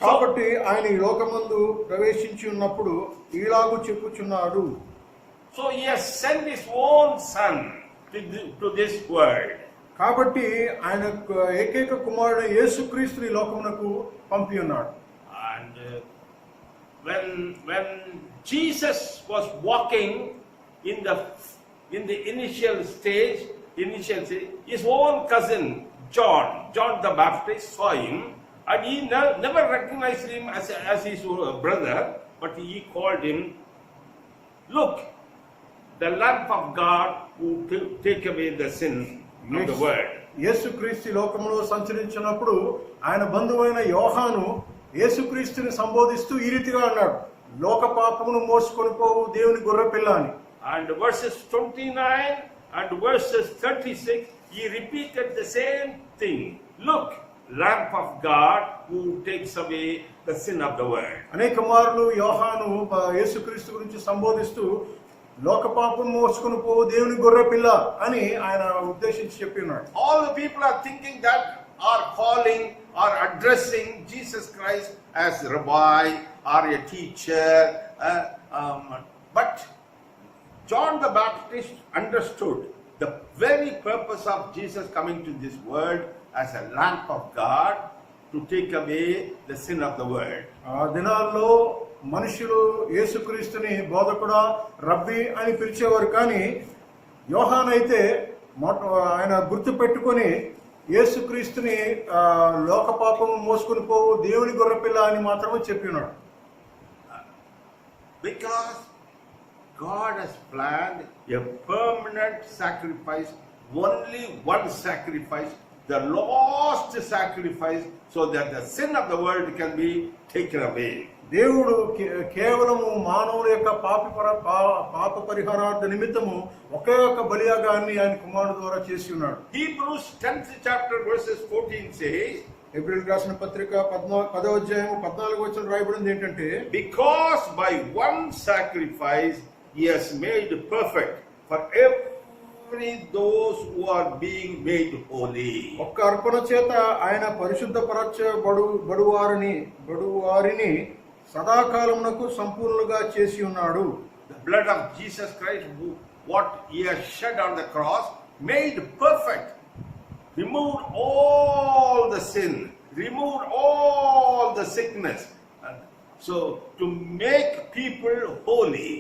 కాబట్టి ఆయన ఈ లోకమందు ప్రవేశించి ఉన్నప్పుడు ఈలాగు చెప్పుచున్నాడు. So he has sent his own son to this world. కాబట్టి ఆయన ఏకైక కుమారుడు యేసుక్రీస్తుని లోకమునకు పంపి ఉన్నాడు. And when Jesus was walking in the initial stage, his own cousin John the Baptist saw him, and he never recognized him as his brother, but he called him, "Look, the Lamb of God who take away the sin of the world." యేసుక్రీస్తు లోకంలో సంచరించినప్పుడు ఆయన బంధువైన యోహాను యేసుక్రీస్తుని సంబోధిస్తూ ఈ రీతిగా అన్నాడు, లోక పాపమును మోసుకొని పోవు దేవుని గొర్రెపిల్ల అని. And verses 29 and verses 36, he repeated the same thing. Look, Lamb of God who takes away the sin of the world. అనేక మార్లు యోహాను యేసుక్రీస్తు గురించి సంబోధిస్తూ లోక పాపం మోసుకొని పోవు దేవుని గొర్రె పిల్ల అని ఆయన ఉద్దేశించి చెప్పినాడు. All the people are thinking that, are calling or addressing Jesus Christ as Rabbi, or a teacher. But John the Baptist understood the very purpose of Jesus coming to this world as a lamp of God to take away the sin of the world. ఆ దినాల్లో మనుషులు యేసుక్రీస్తుని బోధకుడా రబ్బీ అని పిలిచేవారు, కానీ యోహాన్ అయితే ఆయన గుర్తు పెట్టుకొని యేసుక్రీస్తుని లోక పాపము మోసుకుని పోవు దేవుని గొర్రెపిల్ల అని మాత్రమే చెప్పి ఉన్నాడు. Because God has planned a permanent sacrifice, only one sacrifice, the last sacrifice, so that the sin of the world can be taken away. దేవుడు కేవలము మానవుల యొక్క పాప పరిహారార్థ నిమిత్తము ఒకే ఒక బలియాగాన్ని ఆయన కుమారుడు ద్వారా చేసి ఉన్నాడు. Hebrews 10th chapter verses 14 says, April రాసిన పత్రిక 10వ అధ్యాయం 14వ వచనం రాయబడింది ఏంటంటే, because by one sacrifice he has made perfect for every those who are being made holy. ఒక్క అర్పణ చేత ఆయన బడువారిని సదాకాలమునకు సంపూర్ణులుగా చేసి ఉన్నాడు. The blood of Jesus Christ, what he has shed on the cross, made perfect, removed all the sin, removed all the sickness. So to make people holy,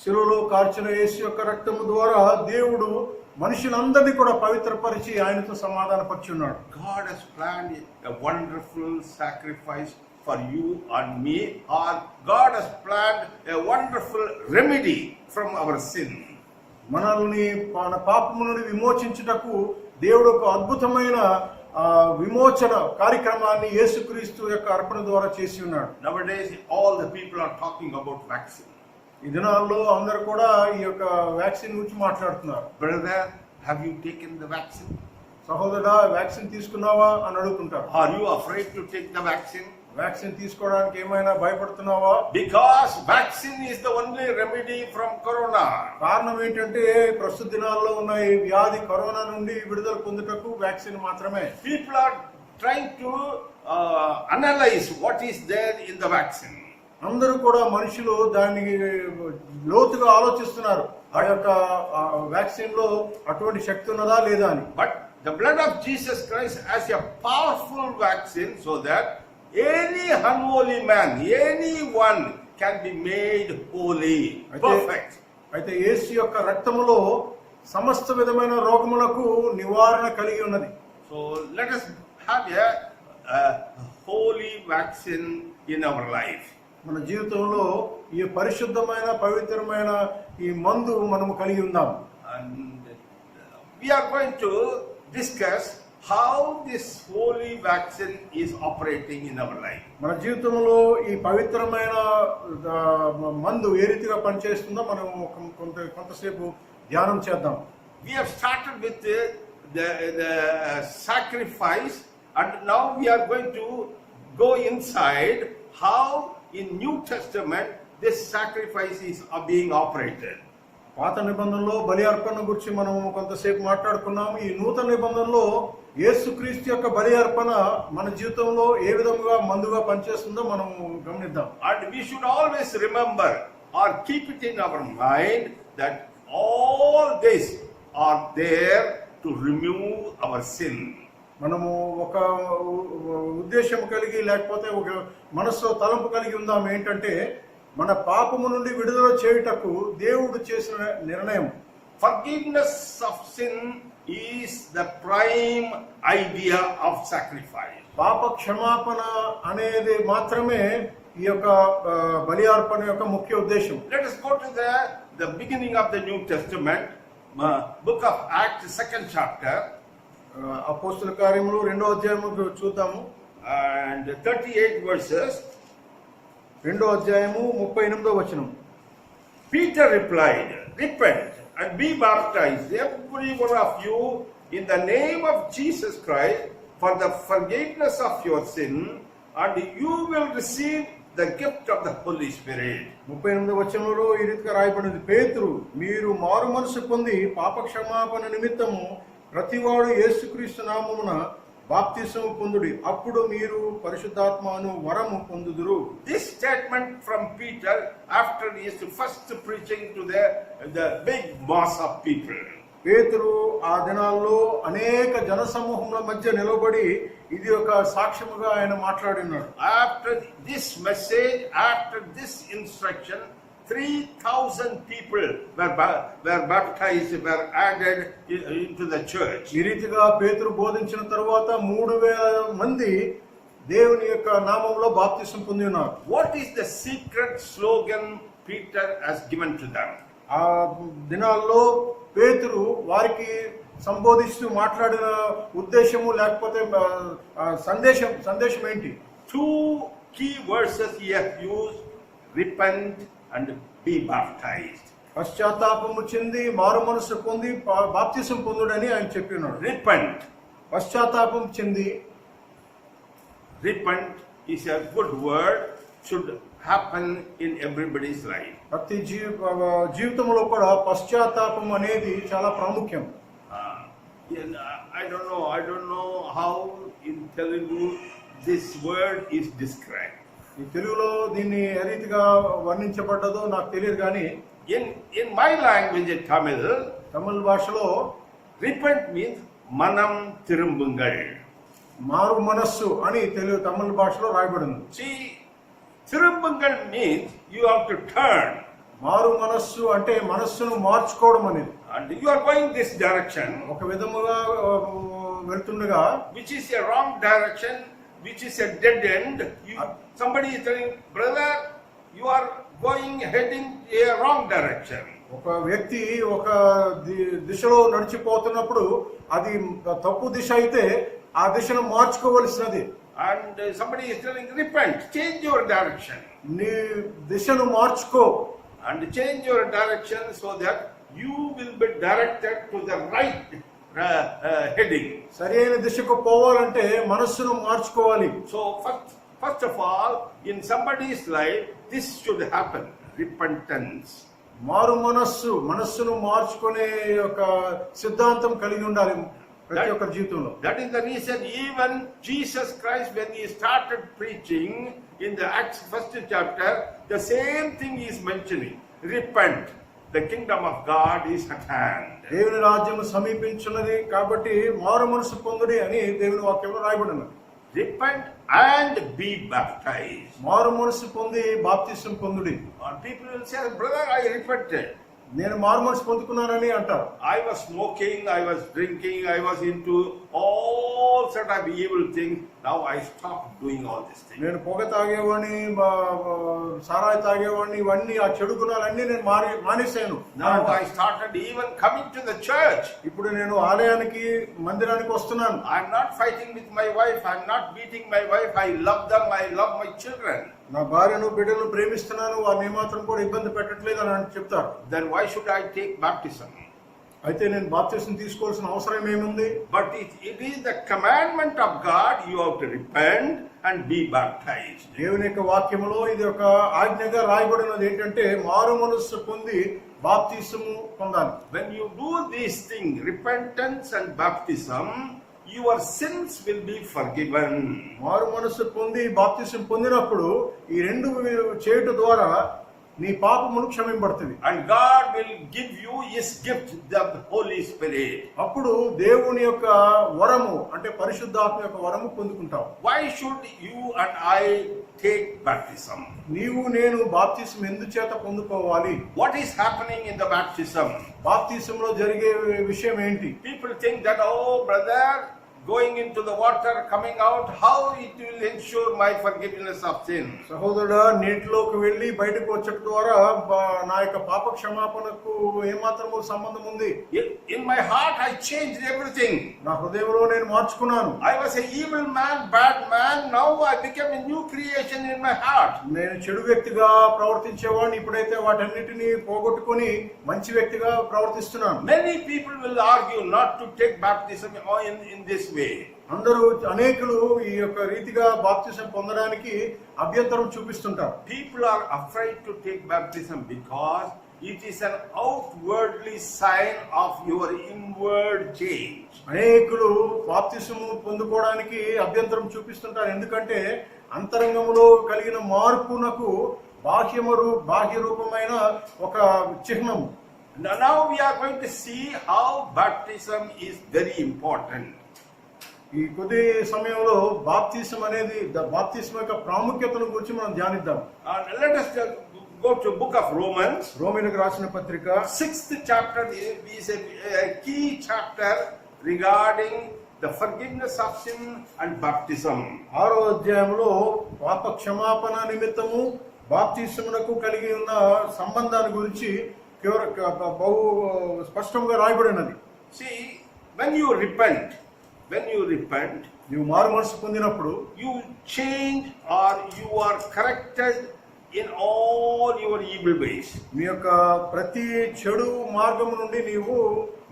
శిలువలో కార్చిన యేసు యొక్క రక్తము ద్వారా దేవుడు మనుషులందరినీ కూడా పవిత్రపరిచి ఆయనతో సమాధానపరిచి ఉన్నాడు. God has planned a wonderful sacrifice for you and me, or God has planned a wonderful remedy from our sin. మనల్ని మన పాపము నుండి విమోచించుటకు దేవుడు ఒక అద్భుతమైన విమోచన కార్యక్రమాన్ని యేసుక్రీస్తు యొక్క అర్పణ ద్వారా చేసి ఉన్నాడు. Nowadays all the people are talking about vaccine. ఈ దినాల్లో అందరూ కూడా ఈ యొక్క వ్యాక్సిన్ గురించి మాట్లాడుతున్నారు. Brother, have you taken the vaccine? సహోదరుడా, వ్యాక్సిన్ తీసుకున్నావా అని అడుగుతుంటారు. Are you afraid to take the vaccine? Vaccine తీసుకోవడానికి ఏమైనా భయపడుతున్నావా? Because vaccine is the only remedy from corona. కారణం ఏంటంటే ప్రస్తుత దినాల్లో ఉన్న ఈ వ్యాధి కరోనా నుండి విడుదల పొందుటకు వ్యాక్సిన్ మాత్రమే. People are trying to analyze what is there in the vaccine. అందరూ కూడా మనుషులు దాన్ని లోతుగా ఆలోచిస్తున్నారు, ఆ యొక్క వ్యాక్సిన్ లో అటువంటి శక్తి ఉన్నదా లేదా అని. But the blood of Jesus Christ has a powerful vaccine, so that any unholy man, anyone can be made holy, perfect. అయితే యేసు యొక్క రక్తములో సమస్త విధమైన రోగములకు నివారణ కలిగి ఉన్నది. So let us have a holy vaccine in our life. మన జీవితంలో ఈ పరిశుద్ధమైన పవిత్రమైన ఈ మందు మనము కలిగి ఉందాం. And we are going to discuss how this holy vaccine is operating in our life. మన జీవితంలో ఈ పవిత్రమైన మందు ఏ రీతిగా పనిచేస్తుందో మనం కొంతసేపు ధ్యానం చేద్దాం. We have started with the sacrifice, and now we are going to go inside how in New Testament this sacrifice is being operated. పాత నిబంధనలో బలి అర్పణ గురించి మనం కొంతసేపు మాట్లాడుకున్నాము. ఈ నూతన నిబంధనలో యేసుక్రీస్తు యొక్క బలి అర్పణ మన జీవితంలో ఏ విధంగా మందుగా పనిచేస్తుందో మనం గమనిద్దాం. And we should always remember or keep it in our mind that all this are there to remove our sin. మనము ఒక ఉద్దేశం కలిగి లేకపోతే ఒక మనస్సు తలంపు కలిగి ఉందాం ఏంటంటే మన పాపము నుండి విడుదల చేయుటకు దేవుడు చేసిన నిర్ణయం. Forgiveness of sin is the prime idea of sacrifice. పాప క్షమాపణ అనేది మాత్రమే ఈ యొక్క బలి అర్పణ యొక్క ముఖ్య ఉద్దేశం. Let us go to the beginning of the New Testament, book of Acts, 2nd chapter. అపోస్తుల కార్యములు 2వ అధ్యాయము చూద్దాము. And 38 verses. 2వ అధ్యాయము 38వ వచనం. Peter replied, repent and be baptized, every one of you, in the name of Jesus Christ, for the forgiveness of your sin, and you will receive the gift of the Holy Spirit. 38వ వచనంలో ఈ రీతిగా రాయబడింది, పేతురు మీరు మారు మనసు పొంది పాప క్షమాపణ నిమిత్తము ప్రతివాడు యేసుక్రీస్తు నామమున బాప్తిసం పొందుడి, అప్పుడు మీరు పరిశుద్ధాత్మను వరము పొందుదురు. This statement from Peter after his first preaching to the big mass of people. పేతురు ఆ దినాల్లో అనేక జనసమూహముల మధ్య నిలబడి ఇది ఒక సాక్ష్యముగా ఆయన మాట్లాడినాడు. After this message, after this instruction, 3,000 people were baptized, were added into the church. ఈ రీతిగా పేతురు బోధించిన తర్వాత 3,000 మంది దేవుని యొక్క నామంలో బాప్తిసం పొంది ఉన్నారు. What is the secret slogan Peter has given to them? ఆ దినాల్లో పేతురు వారికి సంబోధిస్తూ మాట్లాడిన ఉద్దేశము లేకపోతే సందేశం ఏంటి? 2 key verses he has used: repent and be baptized. పశ్చాత్తాపము చెంది మారు మనసు పొంది బాప్తిసం పొందుడని ఆయన చెప్పినాడు. Repent. పశ్చాత్తాపం చెంది. Repent is a good word, should happen in everybody's life. ప్రతి జీవితంలో కూడా పశ్చాత్తాపం అనేది చాలా ప్రాముఖ్యం. I don't know how in Telugu this word is described. ఈ తెలుగులో దీన్ని ఏ రీతిగా వర్ణించబడ్డదో నాకు తెలియదు, కానీ In my language, in Tamil, తమిళ భాషలో repent means manam tirumbungal. మారు మనస్సు అని తమిళ భాషలో రాయబడింది. See, tirumbungal means you have to turn. మారు మనస్సు అంటే మనస్సును మార్చుకోవడం అనేది. And you are going this direction, ఒక విధముగా వెళ్తుండగా, which is a wrong direction, which is a dead end. Somebody is telling, brother, you are heading a wrong direction. ఒక వ్యక్తి ఒక దిశలో నడిచిపోతున్నప్పుడు అది తప్పు దిశ అయితే ఆ దిశను మార్చుకోవలసినది. And somebody is telling, repent, change your direction. నీ దిశను మార్చుకో. And change your direction so that you will be directed to the right heading. సరైన దిశకు పోవాలంటే మనస్సును మార్చుకోవాలి. So first of all, in somebody's life, this should happen: repentance. మారు మనస్సును మార్చుకునే ఒక సిద్ధాంతం కలిగి ఉండాలి ప్రతి ఒక్క జీవితంలో. That is the reason even Jesus Christ, when he started preaching in the Acts 1st chapter, the same thing he is mentioning: repent, the kingdom of God is at hand. దేవుని రాజ్యం సమీపించున్నది కాబట్టి మారు మనసు పొందుడి అని దేవుని వాక్యంలో రాయబడినది. Repent and be baptized. మారు మనసు పొంది బాప్తిసం పొందుడి. Or people will say, brother, I repented. నేను మారు మనసు పొందుకున్నానని అంటారు. I was smoking, I was drinking, I was into all sort of evil things. Now I stopped doing all these things. నేను పొగ తాగేవాడిని, సారాయి తాగేవాడిని, ఇవన్నీ ఆ చెడు గుణాలన్నీ నేను మానేశాను. Now I started even coming to the church. ఇప్పుడు నేను ఆలయానికి మందిరానికి వస్తున్నాను. I'm not fighting with my wife, I'm not beating my wife, I love them, I love my children. నా భార్యను బిడ్డలను ప్రేమిస్తున్నాను, వారిని ఏమాత్రం కూడా ఇబ్బంది పెట్టట్లేదు అని చెప్తారు. Then why should I take baptism? అయితే నేను బాప్తిసం తీసుకోవాల్సిన అవసరం ఏముంది? But it is the commandment of God, you have to repent and be baptized. దేవుని యొక్క వాక్యములో ఇది ఒక ఆజ్ఞగా రాయబడినది ఏంటంటే మారు మనస్సు పొంది బాప్తిసము పొందాలి. When you do these things, repentance and baptism, your sins will be forgiven. మారు మనస్సు పొంది బాప్తిసం పొందినప్పుడు ఈ రెండు చేయటం ద్వారా నీ పాపములు క్షమింపబడుతుంది. And God will give you his gift, the Holy Spirit. అప్పుడు దేవుని యొక్క వరము అంటే పరిశుద్ధాత్మ యొక్క వరము పొందుకుంటావు. Why should you and I take baptism? నీవు నేను బాప్తిసం ఎందుచేత పొందుకోవాలి? What is happening in the baptism? బాప్తిసంలో జరిగే విషయం ఏంటి? People think that, oh brother, going into the water, coming out, how it will ensure my forgiveness of sin? సహోదరుడా, నీటిలోకి వెళ్ళి బయటకు వచ్చటం ద్వారా నా యొక్క పాప క్షమాపణకు ఏమాత్రము సంబంధం ఉంది? In my heart I changed everything. నా హృదయంలో నేను మార్చుకున్నాను. I was an evil man, bad man. Now I became a new creation in my heart. నేను చెడు వ్యక్తిగా ప్రవర్తించేవాడిని, ఇప్పుడైతే వాటన్నిటిని పోగొట్టుకొని మంచి వ్యక్తిగా ప్రవర్తిస్తున్నాను. Many people will argue not to take baptism in this way. అందరూ అనేకులు ఈ యొక్క రీతిగా బాప్తిసం పొందడానికి అభ్యంతరం చూపిస్తుంటారు. People are afraid to take baptism because it is an outwardly sign of your inward change. అనేకులు బాప్తిసము పొందుకోవడానికి అభ్యంతరం చూపిస్తుంటారు. ఎందుకంటే అంతరంగములో కలిగిన మార్పునకు బాహ్య రూపమైన ఒక చిహ్నము. Now we are going to see how baptism is very important. ఈ కొద్ది సమయంలో బాప్తిసం యొక్క ప్రాముఖ్యతను గురించి మనం ధ్యానిద్దాం. Let us go to book of Romans. రోమీయులకు రాసిన పత్రిక 6th chapter is a key chapter regarding the forgiveness of sin and baptism. 6వ అధ్యాయంలో పాప క్షమాపణ నిమిత్తము బాప్తిసమునకు కలిగి ఉన్న సంబంధాన్ని గురించి బహు స్పష్టంగా రాయబడినది. See, when you repent, నీవు మారు మనసు పొందినప్పుడు you change or you are corrected in all your evil ways. నీ యొక్క ప్రతి చెడు మార్గము నుండి నీవు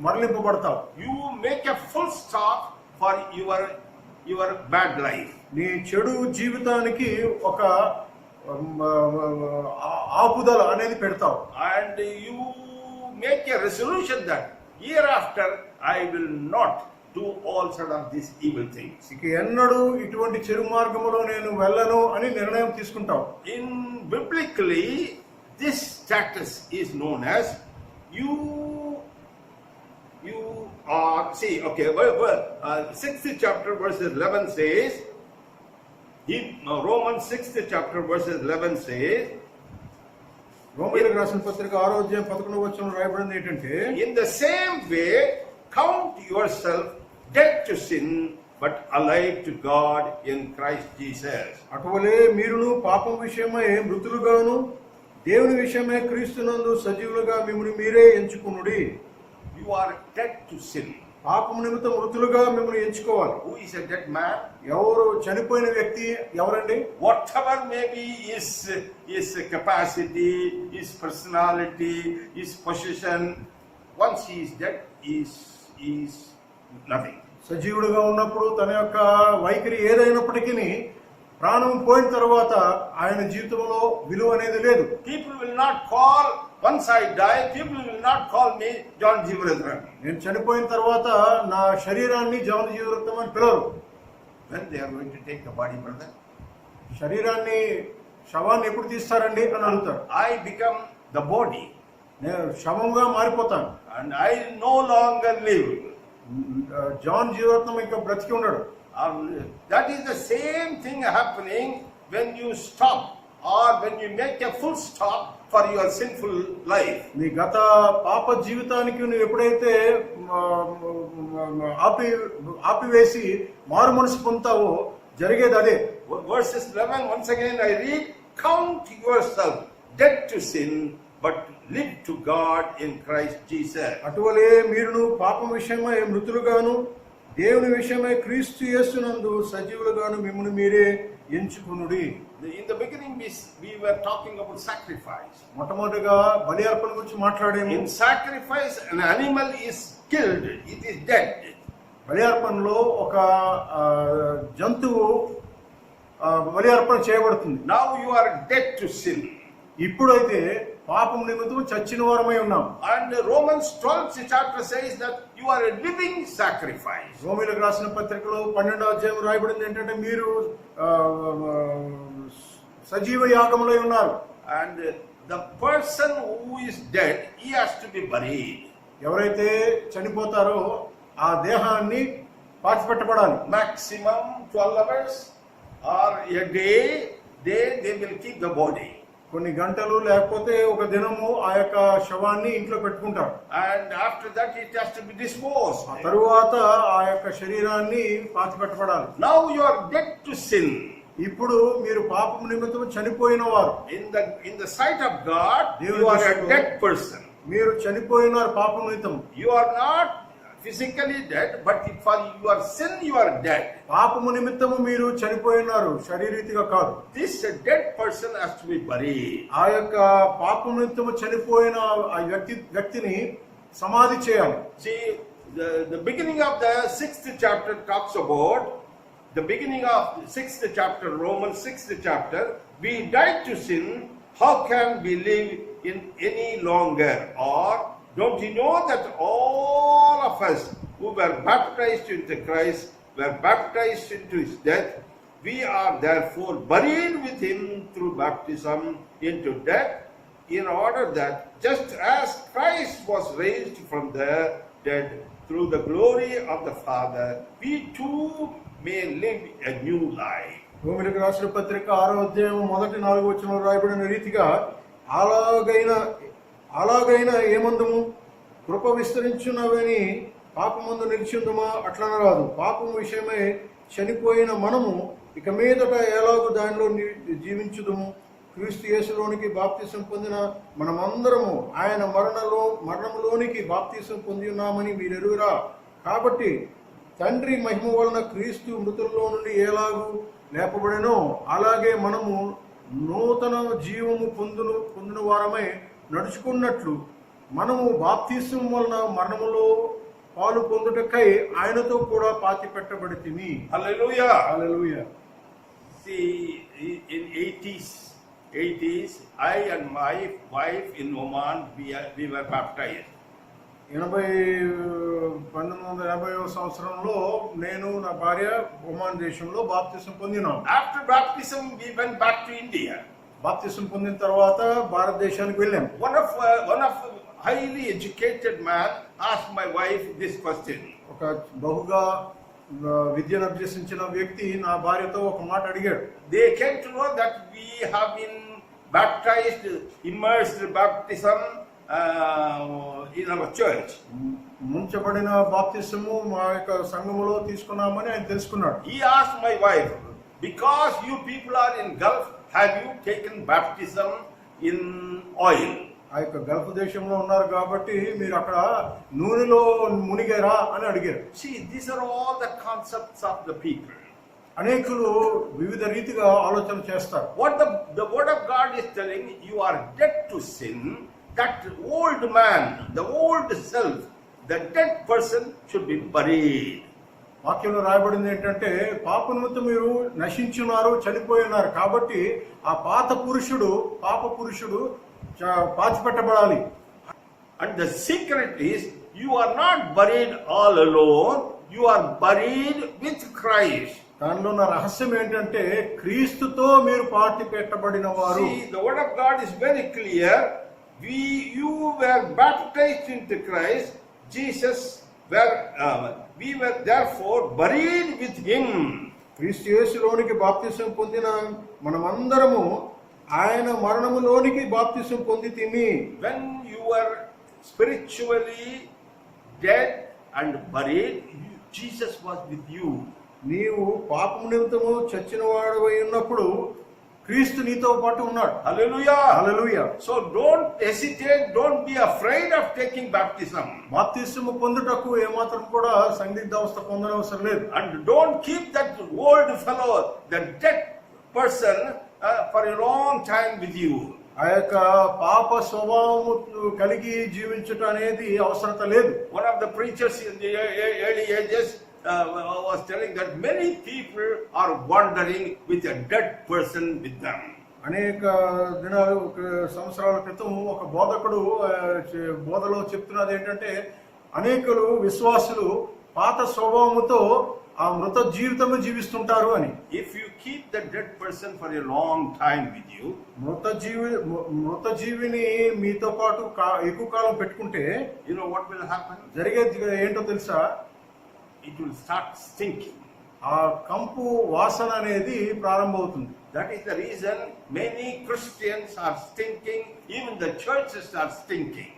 మరలింపబడతావు. You make a full stop for your bad life. నీ చెడు జీవితానికి ఒక ఆపుదల అనేది పెడతావు. And you make a resolution that hereafter I will not do all sort of these evil things. ఇక ఎన్నడూ ఇటువంటి చెడు మార్గములో నేను వెళ్ళను అని నిర్ణయం తీసుకుంటావు. In biblically, this status is known as you are, see, okay, 6th chapter verses 11 says, Romans 6th chapter verses 11 says, రోమీయులకు రాసిన పత్రిక 6వ అధ్యాయం 11వ వచనంలో రాయబడింది ఏంటంటే, in the same way count yourself dead to sin but alive to God in Christ Jesus. అటువలే మీరును పాపం విషయమై మృతులుగాను దేవుని విషయమై క్రీస్తునందు సజీవులుగా మిమ్మల్ని మీరే ఎంచుకునుడి. You are dead to sin. పాపం నిమిత్తం మృతులుగా మిమ్మల్ని ఎంచుకోవాలి. Who is a dead man? ఎవరు చనిపోయిన వ్యక్తి ఎవరండి? Whatever may be his capacity, his personality, his position, once he is dead, is nothing. సజీవుడుగా ఉన్నప్పుడు తన యొక్క వైఖరి ఏదైనప్పటికీ ప్రాణం పోయిన తర్వాత ఆయన జీవితంలో విలువ అనేది లేదు. People will not call, once I die, people will not call me John Jeevarathan. నేను చనిపోయిన తర్వాత నా శరీరాన్ని జాన్ జీవరత్నం అని పిలవరు. When they are going to take the body, brother? శవాన్ని ఎప్పుడు తీస్తారండి అని అడుగుతారు. I become the body. నేను శవంగా మారిపోతాను. And I no longer live. John Jeevaratnam ఇంకా బ్రతికి ఉండడు. That is the same thing happening when you stop or when you make a full stop for your sinful life. నీ గత పాప జీవితానికి నువ్వు ఎప్పుడైతే ఆపివేసి మారు మనసు పొందుతావో జరిగేది అదే. Verses 11, once again I read, count yourself dead to sin but live to God in Christ Jesus. అటువలే మీరును పాపం విషయమై మృతులుగాను దేవుని విషయమై క్రీస్తు యేసునందు సజీవులుగాను మిమ్మల్ని మీరే ఎంచుకునుడి. In the beginning we were talking about sacrifice. మొట్టమొదటిగా బలి అర్పణ గురించి మాట్లాడాము. In sacrifice an animal is killed, it is dead. బలి అర్పణలో ఒక జంతువు బలి అర్పణ చేయబడుతుంది. Now you are dead to sin. ఇప్పుడైతే పాపం నిమిత్తం చచ్చిన వారమై ఉన్నాం. And Romans 12th chapter says that you are a living sacrifice. రోమీయులకు రాసిన పత్రికలో 12వ అధ్యాయం రాయబడింది ఏంటంటే మీరు సజీవ యాగములై ఉన్నారు. And the person who is dead, he has to be buried. ఎవరైతే చనిపోతారో ఆ దేహాన్ని పాతిపెట్టబడాలి. Maximum 12 hours or a day they will keep the body. కొన్ని గంటలు లేకపోతే ఒక దినము ఆ యొక్క శవాన్ని ఇంట్లో పెట్టుకుంటారు. And after that it has to be disposed. ఆ తరువాత ఆ యొక్క శరీరాన్ని పాతిపెట్టబడాలి. Now you are dead to sin. ఇప్పుడు మీరు పాపం నిమిత్తం చనిపోయిన వారు. In the sight of God, you are a dead person. మీరు చనిపోయినారు పాపం నిమిత్తం. You are not physically dead, but for your sin you are dead. పాపము నిమిత్తము మీరు చనిపోయినారు, శారీరకంగా కాదు. This dead person has to be buried. ఆ యొక్క పాపము నిమిత్తము చనిపోయిన ఆ వ్యక్తిని సమాధి చేయాలి. See, the beginning of the 6th chapter talks about the beginning of the 6th chapter, Romans 6th chapter. We died to sin. How can we live in any longer. Or don't you know that all of us who were baptized into Christ were baptized into his death? We are therefore buried with him through baptism into death, in order that just as Christ was raised from the dead through the glory of the Father, we too may live a new life. రోమీయులకు రాసిన పత్రిక 6వ అధ్యాయం మొదటి 4 వచనంలో రాయబడిన రీతిగా అలాగైనా ఏమందుము కృప విస్తరించున్నవని పాపమందు నిలిచిందుమా అట్లనరాదు. పాపం విషయమై చనిపోయిన మనము ఇక మీదట ఎలాగూ దానిలో జీవించుదుము. క్రీస్తు యేసులోనికి బాప్తిసం పొందిన మనమందరము ఆయన మరణములోనికి బాప్తిసం పొంది ఉన్నామని మీరు ఎరుగురా. కాబట్టి తండ్రి మహిమ వలన క్రీస్తు మృతుల్లో నుండి ఎలాగూ లేపబడెనో అలాగే మనము నూతన జీవము పొందిన వారమై నడుచుకున్నట్లు మనము బాప్తిసం వలన మరణములో పాలు పొందుటకై ఆయనతో కూడా పాతి పెట్టబడితిమి. Hallelujah. Hallelujah. See, in 80s, I and my wife in Oman, we were baptized. 1980వ సంవత్సరంలో నేను నా భార్య ఒమాన్ దేశంలో బాప్తిసం పొందినాం. After baptism, we went back to India. బాప్తిసం పొందిన తర్వాత భారతదేశానికి వెళ్ళాం. One of highly educated man asked my wife this question. ఒక బహుగా విద్యను అభ్యసించిన వ్యక్తి నా భార్యతో ఒక మాట అడిగాడు. They came to know that we have been baptized, immersed baptism in our church. ముంచబడిన బాప్తిసము మా యొక్క సంఘములో తీసుకున్నామని ఆయన తెలుసుకున్నాడు. He asked my wife, because you people are in Gulf, have you taken baptism in oil? ఆ యొక్క గల్ఫ్ దేశంలో ఉన్నారు కాబట్టి మీరు అక్కడ నూనెలో మునిగారా అని అడిగారు. See, these are all the concepts of the people. అనేకులు వివిధ రీతిగా ఆలోచన చేస్తారు. What the word of God is telling, you are dead to sin. That old man, the old self, the dead person should be buried. వాక్యంలో రాయబడింది ఏంటంటే పాప నిమిత్తం మీరు నశించున్నారు, చనిపోయి ఉన్నారు కాబట్టి ఆ పాప పురుషుడు పాతిపెట్టబడాలి. And the secret is, you are not buried all alone, you are buried with Christ. దానిలో ఉన్న రహస్యం ఏంటంటే క్రీస్తుతో మీరు పాతి పెట్టబడిన వారు. See, the word of God is very clear. You were baptized into Christ Jesus, we were therefore buried with him. క్రీస్తు యేసులోనికి బాప్తిసం పొందిన మనమందరము ఆయన మరణములోనికి బాప్తిసం పొందితిమి. When you were spiritually dead and buried, Jesus was with you. నీవు పాపము నిమిత్తము చచ్చిన వాడవై ఉన్నప్పుడు క్రీస్తు నీతో పాటు ఉన్నాడు. Hallelujah. Hallelujah. So don't hesitate, don't be afraid of taking baptism. బాప్తిసము పొందుటకు ఏమాత్రం కూడా సందిగ్ధావస్థ పొందనవసరం లేదు. And don't keep that old fellow, the dead person, for a long time with you. ఆ యొక్క పాప స్వభావము కలిగి జీవించటం అనేది అవసరత లేదు. One of the preachers in the early ages was telling that many people are wandering with a dead person with them. అనేక సంవత్సరాల క్రితం ఒక బోధకుడు బోధలో చెప్తున్నది ఏంటంటే అనేకులు విశ్వాసులు పాత స్వభావముతో ఆ మృత జీవితము జీవిస్తుంటారు అని. If you keep the dead person for a long time with you, మృత జీవిని మీతో పాటు ఎక్కువ కాలం పెట్టుకుంటే you know what will happen? జరిగేది ఏంటో తెలుసా? It will start stinking. ఆ కంపు వాసన అనేది ప్రారంభమవుతుంది. That is the reason many Christians are stinking, even the churches are stinking.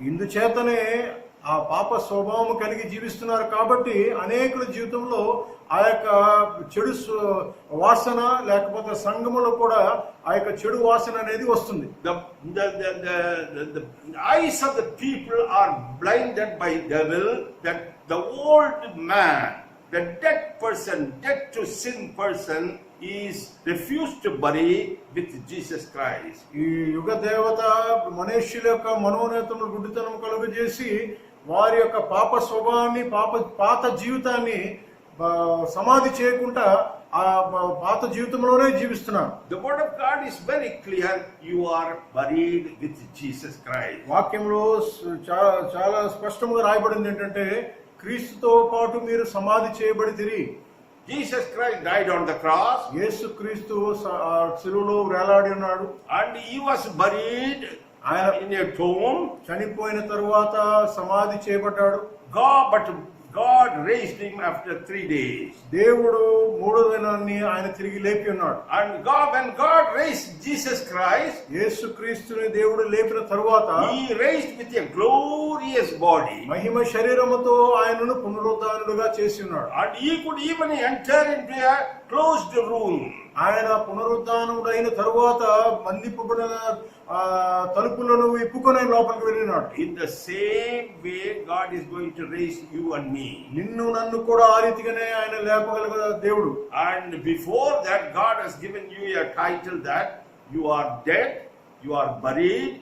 ఇందుచేతనే ఆ పాప స్వభావం కలిగి జీవిస్తున్నారు కాబట్టి అనేకుల జీవితంలో ఆ యొక్క చెడు వాసన లేకపోతే సంఘములో కూడా ఆ యొక్క చెడు వాసన అనేది వస్తుంది. The eyes of the people are blinded by devil, that the old man, the dead person, dead to sin person, is refused to bury with Jesus Christ. ఈ యుగ దేవత మనుష్యుల యొక్క మనోనేతను గుడ్డితనం కలుగజేసి వారి యొక్క పాప స్వభావాన్ని పాత జీవితాన్ని సమాధి చేయకుండా ఆ పాత జీవితంలోనే జీవిస్తున్నారు. The word of God is very clear. You are buried with Jesus Christ. వాక్యంలో చాలా స్పష్టంగా రాయబడింది ఏంటంటే క్రీస్తుతో పాటు మీరు సమాధి చేయబడితిరి. Jesus Christ died on the cross. యేసు క్రీస్తు శిలువలో వేలాడి ఉన్నాడు. And he was buried in a tomb. చనిపోయిన తరువాత సమాధి చేయబడ్డాడు. God raised him after 3 days. దేవుడు మూడో దినాన్ని ఆయన తిరిగి లేపి ఉన్నాడు. And when God raised Jesus Christ, యేసు క్రీస్తుని దేవుడు లేపిన తరువాత he raised with a glorious body. మహిమ శరీరముతో ఆయనను పునరుద్ధానుడుగా చేసి ఉన్నాడు. And he could even enter into a closed room. ఆయన పునరుద్ధానుడైన తరువాత బంధింపబడిన తలుపులను విప్పుకొని లోపలికి వెళ్ళినాడు. In the same way, God is going to raise you and me. నిన్ను నన్ను కూడా ఆ రీతిగానే ఆయన లేపగల దేవుడు. And before that, God has given you a title that you are dead, you are buried,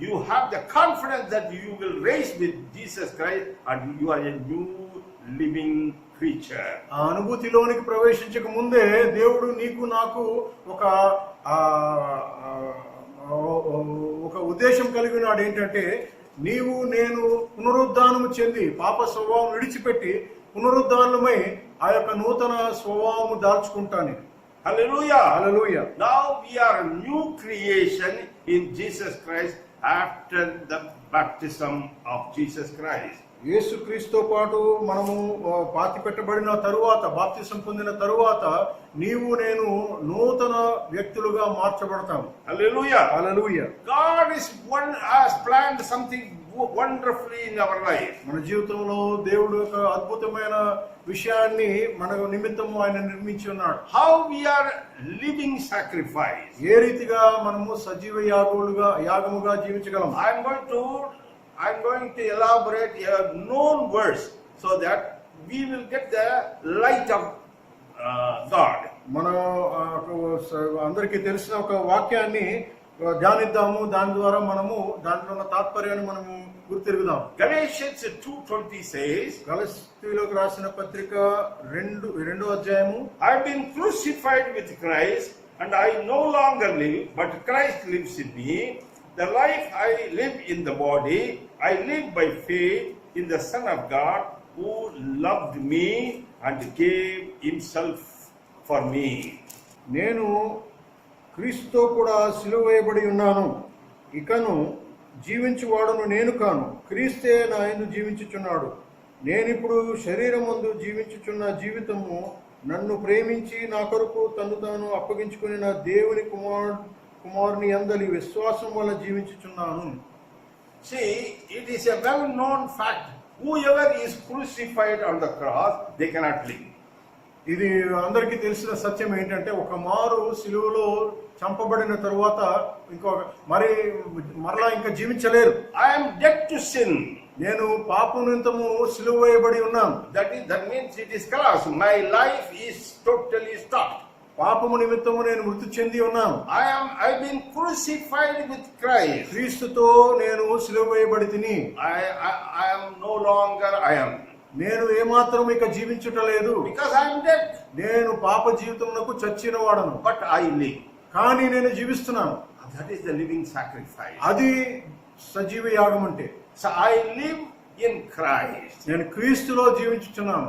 you have the confidence that you will raise with Jesus Christ and you are a new living creature. ఆ అనుభూతిలోనికి ప్రవేశించక ముందే దేవుడు నీకు నాకు ఒక ఉద్దేశం కలిగి ఉన్నాడు. ఏంటంటే నీవు నేను పునరుద్ధానము చెంది పాప స్వభావం విడిచిపెట్టి పునరుద్ధానమై ఆ యొక్క నూతన స్వభావము దాల్చుకుంటాను. Hallelujah. Hallelujah. Now we are a new creation in Jesus Christ after the baptism of Jesus Christ. యేసుక్రీస్తుతో పాటు మనము పాతి పెట్టబడిన తరువాత బాప్తిసం పొందిన తరువాత నీవు నేను నూతన వ్యక్తులుగా మార్చబడతాం. Hallelujah. Hallelujah. God has planned something wonderfully in our life. మన జీవితంలో దేవుడు ఒక అద్భుతమైన విషయాన్ని మన నిమిత్తము ఆయన నిర్మించి ఉన్నాడు. How we are living sacrifice. ఏ రీతిగా మనము సజీవ యాగముగా జీవించగలం. I'm going to elaborate a known verse so that we will get the light of God. మన అందరికీ తెలిసిన ఒక వాక్యాన్ని ధ్యానిద్దాము. దాని ద్వారా మనము దాంట్లో ఉన్న తాత్పర్యాన్ని మనము గుర్తిరుగుదాం. Galatians 2:20 says, గలతీయులకు రాసిన పత్రిక 2వ అధ్యాయము, I've been crucified with Christ and I no longer live, but Christ lives in me. The life I live in the body, I live by faith in the Son of God who loved me and gave himself for me. నేను క్రీస్తుతో కూడా సిలువ వేయబడి ఉన్నాను. ఇకను జీవించువాడును నేను కాను, క్రీస్తే నా యందు జీవించుచున్నాడు. నేనిప్పుడు శరీరమందు జీవించుచున్న జీవితము నన్ను ప్రేమించి నా కొరకు తను తాను అప్పగించుకుని నా దేవుని కుమారుని యందలి విశ్వాసం వల్ల జీవించుచున్నాను. See, it is a well-known fact. Whoever is crucified on the cross, they cannot live. ఇది అందరికీ తెలిసిన సత్యం ఏంటంటే ఒక మారు సిలువలో చంపబడిన తరువాత మరలా ఇంకా జీవించలేరు. I am dead to sin. నేను పాపం నిమిత్తము సిలువ వేయబడి ఉన్నాను. That means it is closed. My life is totally stopped. పాపము నిమిత్తము నేను మృతి చెంది ఉన్నాను. I've been crucified with Christ. క్రీస్తుతో నేను సిలువ వేయబడి తిని I am no longer I am. నేను ఏమాత్రం ఇక జీవించుటలేదు. Because I am dead. నేను పాప జీవితమునకు చచ్చిన వాడను. But I live. కానీ నేను జీవిస్తున్నాను. That is the living sacrifice. అది సజీవ యాగం అంటే. So I live in Christ. నేను క్రీస్తులో జీవించుచున్నాను.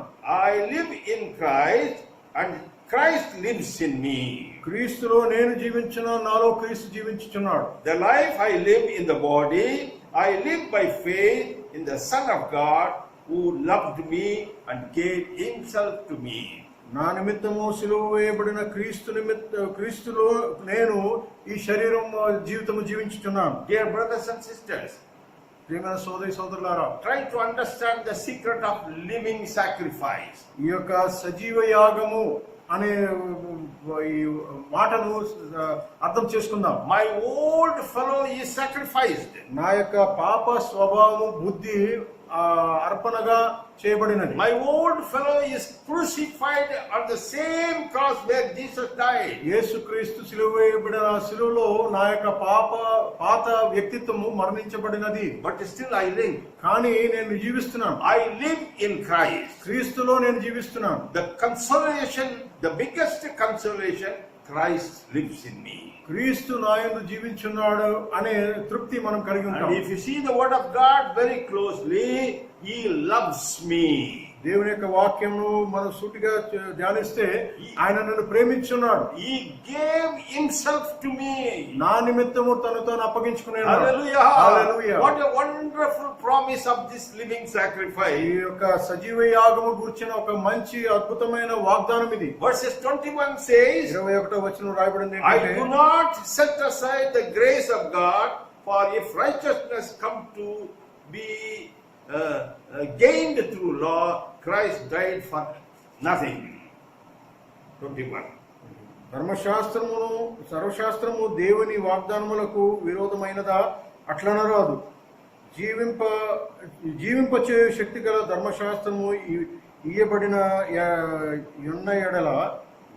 I live in Christ and Christ lives in me. క్రీస్తులో నేను జీవించున్నాను, నాలో క్రీస్తు జీవించుచున్నాడు. The life I live in the body, I live by faith in the Son of God who loved me and gave himself to me. నా నిమిత్తము సిలువ వేయబడిన క్రీస్తులో నేను ఈ శరీరం జీవితము జీవించుచున్నాను. Dear brothers and sisters, ప్రియమైన సోదరి సోదరులారా, try to understand the secret of living sacrifice. ఈ యొక్క సజీవ యాగము అనే ఈ మాటను అర్థం చేసుకుందాం. My old fellow is sacrificed. నా యొక్క పాప స్వభావము బుద్ధి అర్పణగా చేయబడినది. My old fellow is crucified on the same cross where Jesus died. యేసుక్రీస్తు సిలువ వేయబడిన సిలువలో నా యొక్క పాత వ్యక్తిత్వము మరణించబడినది. But still I live. కానీ నేను జీవిస్తున్నాను. I live in Christ. క్రీస్తులో నేను జీవిస్తున్నాను. The consolation, the biggest consolation, Christ lives in me. క్రీస్తు నా యందు జీవించున్నాడు అనే తృప్తి మనం కలిగి ఉంటాం. And if you see the word of God very closely, He loves me. దేవుని యొక్క వాక్యమును మనం సూటిగా ధ్యానిస్తే ఆయన నన్ను ప్రేమించున్నాడు. He gave Himself to me. నా నిమిత్తము తను తాను అప్పగించుకున్నాడు. Hallelujah. Hallelujah. What a wonderful promise of this living ఈ sacrifice. యొక్క సజీవ యాగము గురించిన ఒక మంచి అద్భుతమైన వాగ్దానం ఇది. Verses 21 says, 21వ వచనం రాయబడింది I ఏంటంటే, do not set aside the grace of God, for if righteousness come to be gained through law, Christ died for nothing. 21. సర్వశాస్త్రము దేవుని వాగ్దానములకు విరోధమైనదా? అట్లనరాదు. జీవింపచే శక్తి గల ధర్మశాస్త్రము ఇయ్యబడిన ఉన్న ఎడల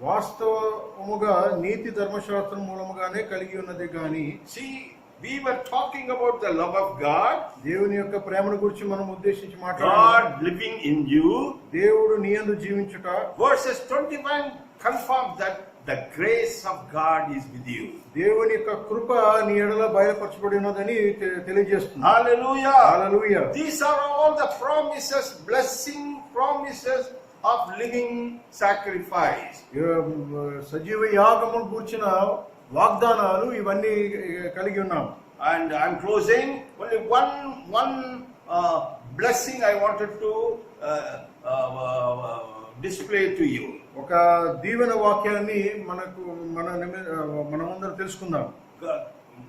వాస్తవముగా నీతి ధర్మశాస్త్రం మూలముగానే కలిగి ఉన్నది గాని. See, we were talking about the love of God. దేవుని యొక్క ప్రేమను గురించి మనం ఉద్దేశించి మాట్లాడాలి. God living in you. దేవుడు నీ యందు జీవించుట. Verses 21 confirms that the grace of God is with you. దేవుని యొక్క కృప నీ ఎడల బయలుపరచబడి ఉన్నదని తెలియజేస్తుంది. Hallelujah. Hallelujah. These are all the promises, blessing promises of living sacrifice. సజీవ యాగమును గూర్చిన వాగ్దానాలు ఇవన్నీ కలిగి ఉన్నాం. And I'm closing. Only one blessing I wanted to display to you. ఒక దీవెన వాక్యాన్ని మనమందరం తెలుసుకుందాం.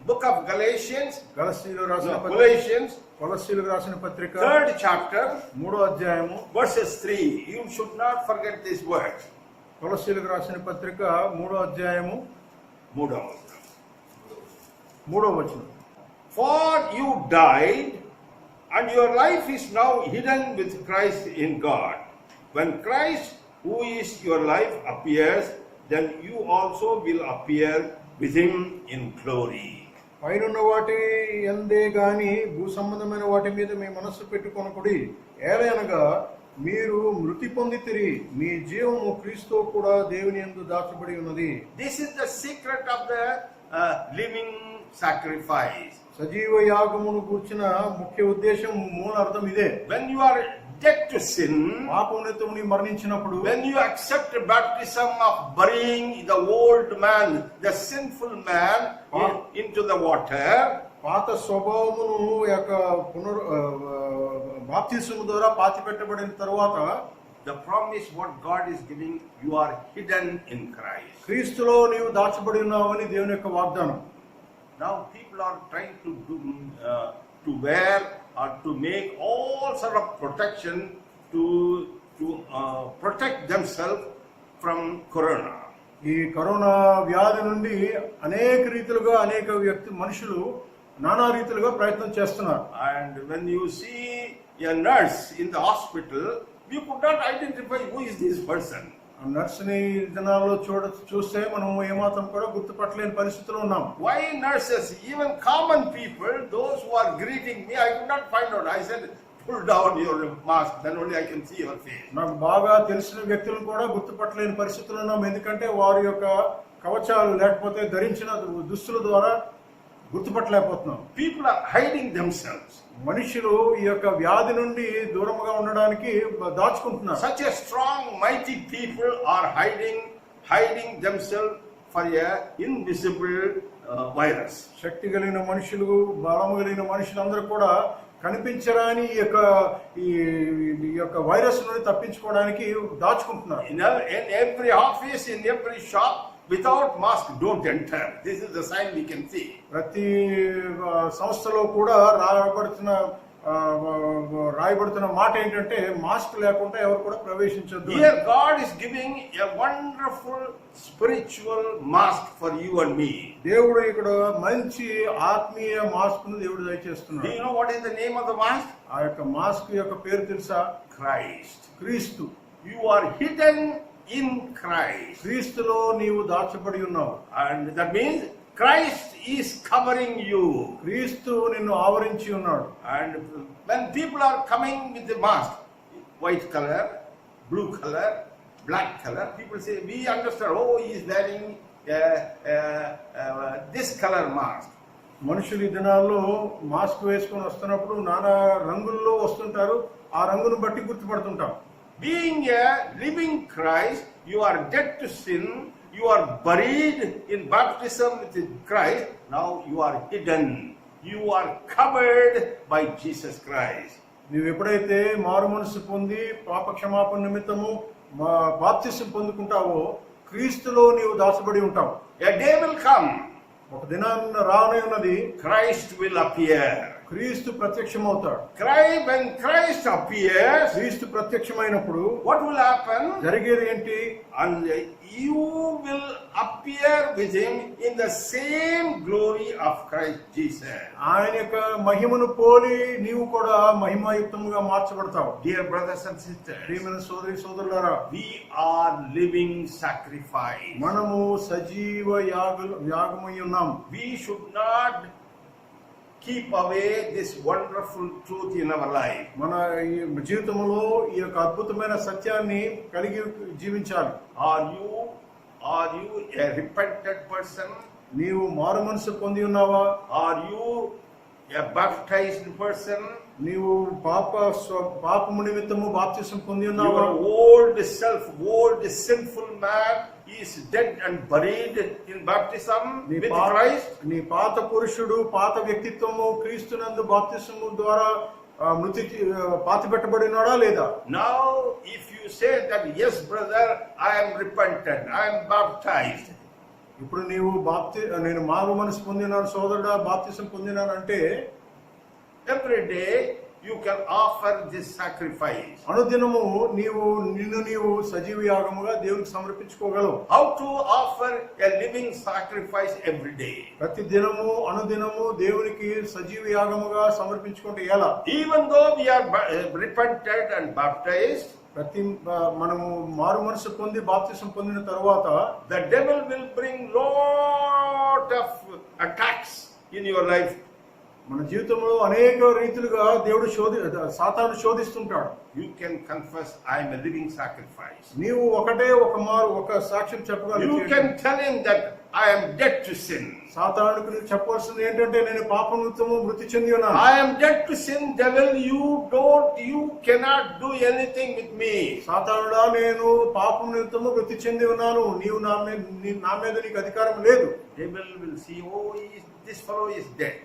Book of Galatians, కొలస్సీలకు రాసిన పత్రిక 3rd chapter, 3వ అధ్యాయము verses 3. You should not forget this word. కొలస్సీలకు రాసిన పత్రిక 3వ అధ్యాయము 3వ వచనం. For you died, and your life is now hidden with Christ in God. When Christ, who is your life, appears, then you also will appear with Him in glory. పైనున్న వాటి యందే గాని భూ సంబంధమైన వాటి మీద మీ మనస్సు పెట్టుకొనకుడి. ఏలయనగా మీరు మృతి పొందితిరి, మీ జీవము క్రీస్తుతో కూడా దేవుని యందు దాచబడి ఉన్నది. This is the secret of the living sacrifice. సజీవ యాగమును గూర్చిన ముఖ్య ఉద్దేశం, మూల అర్థం ఇదే. When you are dead to sin, పాపమునితోని మరణించినప్పుడు, when you accept baptism of burying the old man, the sinful man, into the water, పాత స్వభావమును యొక్క బాప్తిస్మము ద్వారా పాతిపెట్టబడిన తరువాత, the promise what God is giving, you are hidden in Christ. క్రీస్తులో నీవు దాచబడి ఉన్నావని దేవుని యొక్క వాగ్దానం. Now people are trying to wear or to make all sort of protection to protect themselves from corona. ఈ కరోనా వ్యాధి నుండి అనేక రీతిలుగా అనేక మనుషులు నానా రీతిలుగా ప్రయత్నం చేస్తున్నారు. And when you see a nurse in the hospital, you could not identify who is this person. నర్సుని దినాల్లో చూస్తే మనం ఏమాత్రం కూడా గుర్తుపట్టలేని పరిస్థితిలో ఉన్నాం. Why nurses? Even common people, those who are greeting me, I could not find out. I said, pull down your mask, then only I can see your face. నాకు బాగా తెలిసిన వ్యక్తులను కూడా గుర్తుపట్టలేని పరిస్థితులు ఉన్నాం. ఎందుకంటే వారి యొక్క కవచాలు లేకపోతే ధరించిన దుస్తుల ద్వారా గుర్తుపట్టలేకపోతున్నాం. People are hiding themselves. మనుషులు ఈ యొక్క వ్యాధి నుండి దూరంగా ఉండడానికి దాచుకుంటున్నారు. Such a strong, mighty people are hiding themselves for a invisible virus. శక్తి కలిగిన మనుషులు, బలము కలిగిన మనుషులందరూ కూడా కనిపించరాని ఈ యొక్క వైరస్ నుండి తప్పించుకోవడానికి దాచుకుంటున్నారు. In every office, in every shop, without mask don't enter. This is the sign we can see. ప్రతి సంస్థలో కూడా రాబడుతున్న రాయబడుతున్న మాట ఏంటంటే మాస్క్ లేకుండా ఎవరు కూడా ప్రవేశించొద్దు. Here God is giving a wonderful spiritual mask for you and me. దేవుడు ఇక్కడ మంచి ఆత్మీయ మాస్క్ ను దేవుడు Do దయచేస్తున్నాడు. you know what is the name of the mask? ఆ యొక్క మాస్క్ యొక్క పేరు తెలుసా? Christ. క్రీస్తు. You are hidden in Christ. క్రీస్తులో నీవు దాచబడి ఉన్నావు. And that means Christ is covering you. క్రీస్తు నిన్ను ఆవరించి ఉన్నాడు. And when people are coming with the mask, white color, blue color, black color, people say, we understand, oh, he is wearing this color mask. మనుషులు ఈ దినాల్లో mask వేసుకొని వస్తున్నప్పుడు నానా రంగుల్లో వస్తుంటారు. ఆ రంగును బట్టి గుర్తుపడుతుంటాం. Being a living Christ, you are dead to sin. You are buried in baptism with Christ. Now you are hidden. You are covered by Jesus Christ. నీవు ఎప్పుడైతే మారు మనసు పొంది పాప క్షమాపణ నిమిత్తము బాప్తిసం పొందుకుంటావో క్రీస్తులో నీవు దాచబడి ఉంటావు. A day will come. ఒక దినాన్న రానే ఉన్నది. Christ will appear. క్రీస్తు ప్రత్యక్షమవుతాడు. When Christ appears, క్రీస్తు ప్రత్యక్షమైనప్పుడు what will happen? జరిగేది ఏంటి? And you will appear with him in the same glory of Christ Jesus. ఆయన యొక్క మహిమను పోలి నీవు కూడా మహిమాయుక్తముగా మార్చబడతావు. Dear brothers and sisters, ప్రియమైన సోదరి సోదరులారా, we are living sacrifice. మనము సజీవ యాగమై ఉన్నాం. We should not keep away this wonderful truth in our life. మన ఈ జీవితంలో ఈ యొక్క అద్భుతమైన సత్యాన్ని కలిగి జీవించాలి. Are you a repentant person? నీవు మారు మనసు పొంది ఉన్నావా? Are you a baptized person? నీవు పాపము నిమిత్తము బాప్తిసం పొంది ఉన్నావా? Your old self, old sinful man is dead and buried in baptism with Christ. నీ పాత పురుషుడు పాత వ్యక్తిత్వము క్రీస్తునందు బాప్తిసము ద్వారా పాతి పెట్టబడినాడా లేదా? Now if you say that, yes brother, I am repentant, I am baptized. ఇప్పుడు నీవు నేను మారు మనసు పొందినాను సోదరుడా, బాప్తిసం పొందినాను అంటే every day you can offer this sacrifice. అనుదినము నీవు సజీవ యాగముగా దేవునికి సమర్పించుకోగలవు. How to offer a living sacrifice every day? ప్రతి దినము అనుదినము దేవునికి సజీవ యాగముగా సమర్పించుకుంటే ఎలా? Even though we are repented and baptized, మనము మారు మనసు పొంది బాప్తిసం పొందిన తరువాత the devil will bring lot of attacks in your life. మన జీవితంలో అనేక రీతిలుగా దేవుడు సాతాను శోధిస్తుంటాడు. You can confess, I am a living sacrifice. నీవు ఒక సాక్ష్యం చెప్పగలవు. You can tell him that I am dead to sin. సాతానుకు నువ్వు చెప్పవలసింది ఏంటంటే నేను పాపం నిమిత్తము మృతి చెంది ఉన్నాను. I am dead to sin, devil. You cannot do anything with me. సాతానుడా, నేను పాపం నిమిత్తము మృతి చెంది ఉన్నాను. నీవు నా మీద నీకు అధికారం లేదు. Devil will see, oh, this fellow is dead.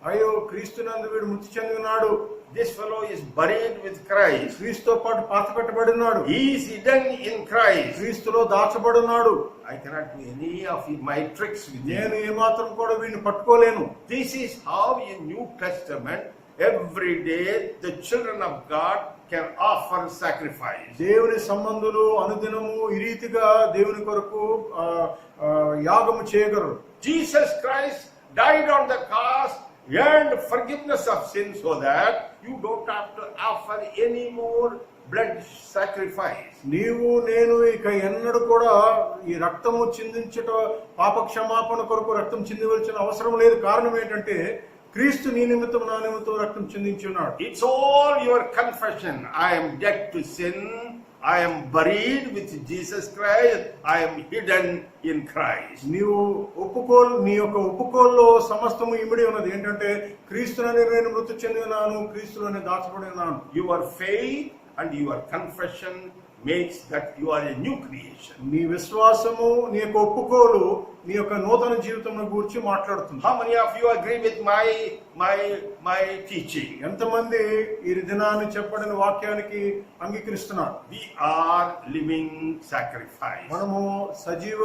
అయ్యో, క్రీస్తునందు వీడు మృతి చెంది ఉన్నాడు. This fellow is buried with Christ. క్రీస్తుతో పాటు పాతి పెట్టబడి ఉన్నాడు. He is hidden in Christ. క్రీస్తులో దాచబడి ఉన్నాడు. I cannot do any of my tricks with him. నేను ఏమాత్రం కూడా వీడిని పట్టుకోలేను. This is how in New Testament every day the children of God can offer sacrifice. దేవుని సంబంధులు అనుదినము ఈ రీతిగా దేవుని కొరకు యాగము చేయగలరు. Jesus Christ died on the cross, earned forgiveness of sin, so that you don't have to offer any more blood sacrifice. నీవు నేను ఇక ఎన్నడూ కూడా ఈ రక్తము చిందించట పాప క్షమాపణ కొరకు రక్తం చిందించవలసిన అవసరం లేదు. కారణం ఏంటంటే క్రీస్తు నీ నిమిత్తం నా నిమిత్తం రక్తం చిందించున్నాడు. It's all your confession. I am dead to sin. I am buried with Jesus Christ. I am hidden in Christ. నీ యొక్క ఒప్పుకోల్లో సమస్తము ఇమిడి ఉన్నది. ఏంటంటే క్రీస్తులోనే నేను మృతి చెంది ఉన్నాను, క్రీస్తులోనే దాచబడి ఉన్నాను. Your faith and your confession makes that you are a new creation. నీ విశ్వాసము, నీ యొక్క ఒప్పుకోలు నీ యొక్క నూతన జీవితం గురించి మాట్లాడుతుంది. How many of you agree with my teaching? ఎంతమంది ఈ దినాన్ని చెప్పబడిన వాక్యానికి అంగీకరిస్తున్నారు? We are living sacrifice. మనము సజీవ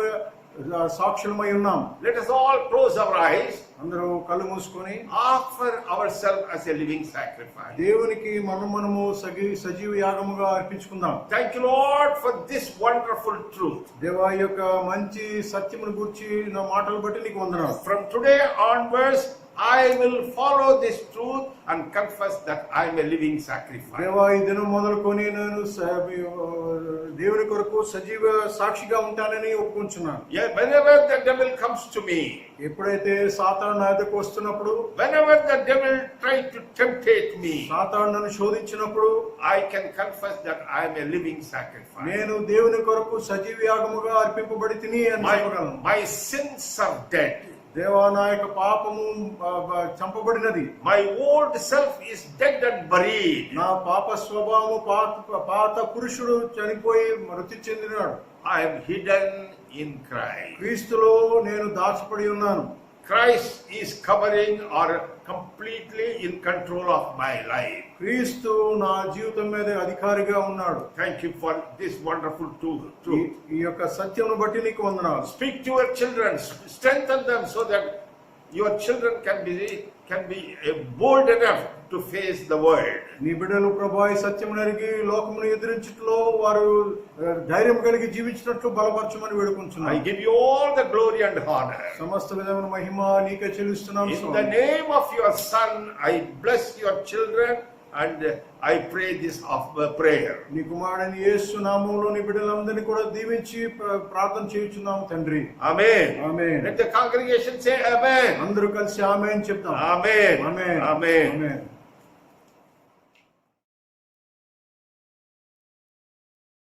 సాక్షులమై ఉన్నాం. Let us all close our eyes. అందరూ కళ్ళు మూసుకొని offer ourselves as a living sacrifice. దేవునికి మనము సజీవ యాగముగా అర్పించుకుందాం. Thank you, Lord, for this wonderful truth. దేవా ఈ యొక్క మంచి సత్యమును గురించి నా మాటలు బట్టి నీకు వందనాలు. From today onwards, I will follow this truth and confess that I am a living sacrifice. దేవా ఈ దినం మొదలుకొని నేను దేవుని కొరకు సజీవ సాక్షిగా ఉంటానని ఒప్పుకుంటున్నాను. Yeah, whenever the devil comes to me, ఎప్పుడైతే సాతాను నా దగ్గరకు వస్తున్నప్పుడు, whenever the devil tries to temptate me, సాతాను నన్ను శోధించినప్పుడు I can confess that I am a living sacrifice. నేను దేవుని కొరకు సజీవ యాగముగా అర్పింపబడి తిని అని చెప్పగలను. My sins are dead. దేవా నా యొక్క పాపము చంపబడినది. My old self is dead and buried. నా పాప స్వభావము పాత పురుషుడు చనిపోయి మృతి చెందినాడు. I am hidden in Christ. క్రీస్తులో నేను దాచబడి ఉన్నాను. Christ is covering or completely in control of my life. క్రీస్తు నా జీవితం మీద అధికారిగా ఉన్నాడు. Thank you for this wonderful truth. ఈ యొక్క సత్యమును బట్టి నీకు వందనాలు. Speak to your children, strengthen them so that your children can be bold enough to face the world. నీ బిడ్డలు ప్రభా ఈ సత్యమును ఎరిగి లోకమును ఎదిరించుటలో వారు ధైర్యం కలిగి జీవించినట్లు బలపరచమని I వేడుకుంటున్నాను. give you all the glory and honor. సమస్త విధమైన మహిమ నీకే చెల్లిస్తున్నాను. In the name of your Son, I bless your children and I pray this of prayer. నీ కుమారుడైన యేసు నామములో నీ బిడ్డలందరినీ కూడా దీవించి ప్రార్థన చేయుచున్నాము తండ్రి. Amen. Amen. Let the congregation say amen. అందరూ కలిసి ఆమేన్ చెప్తాం. Amen. ఆమేన్. Amen. ఆమేన్.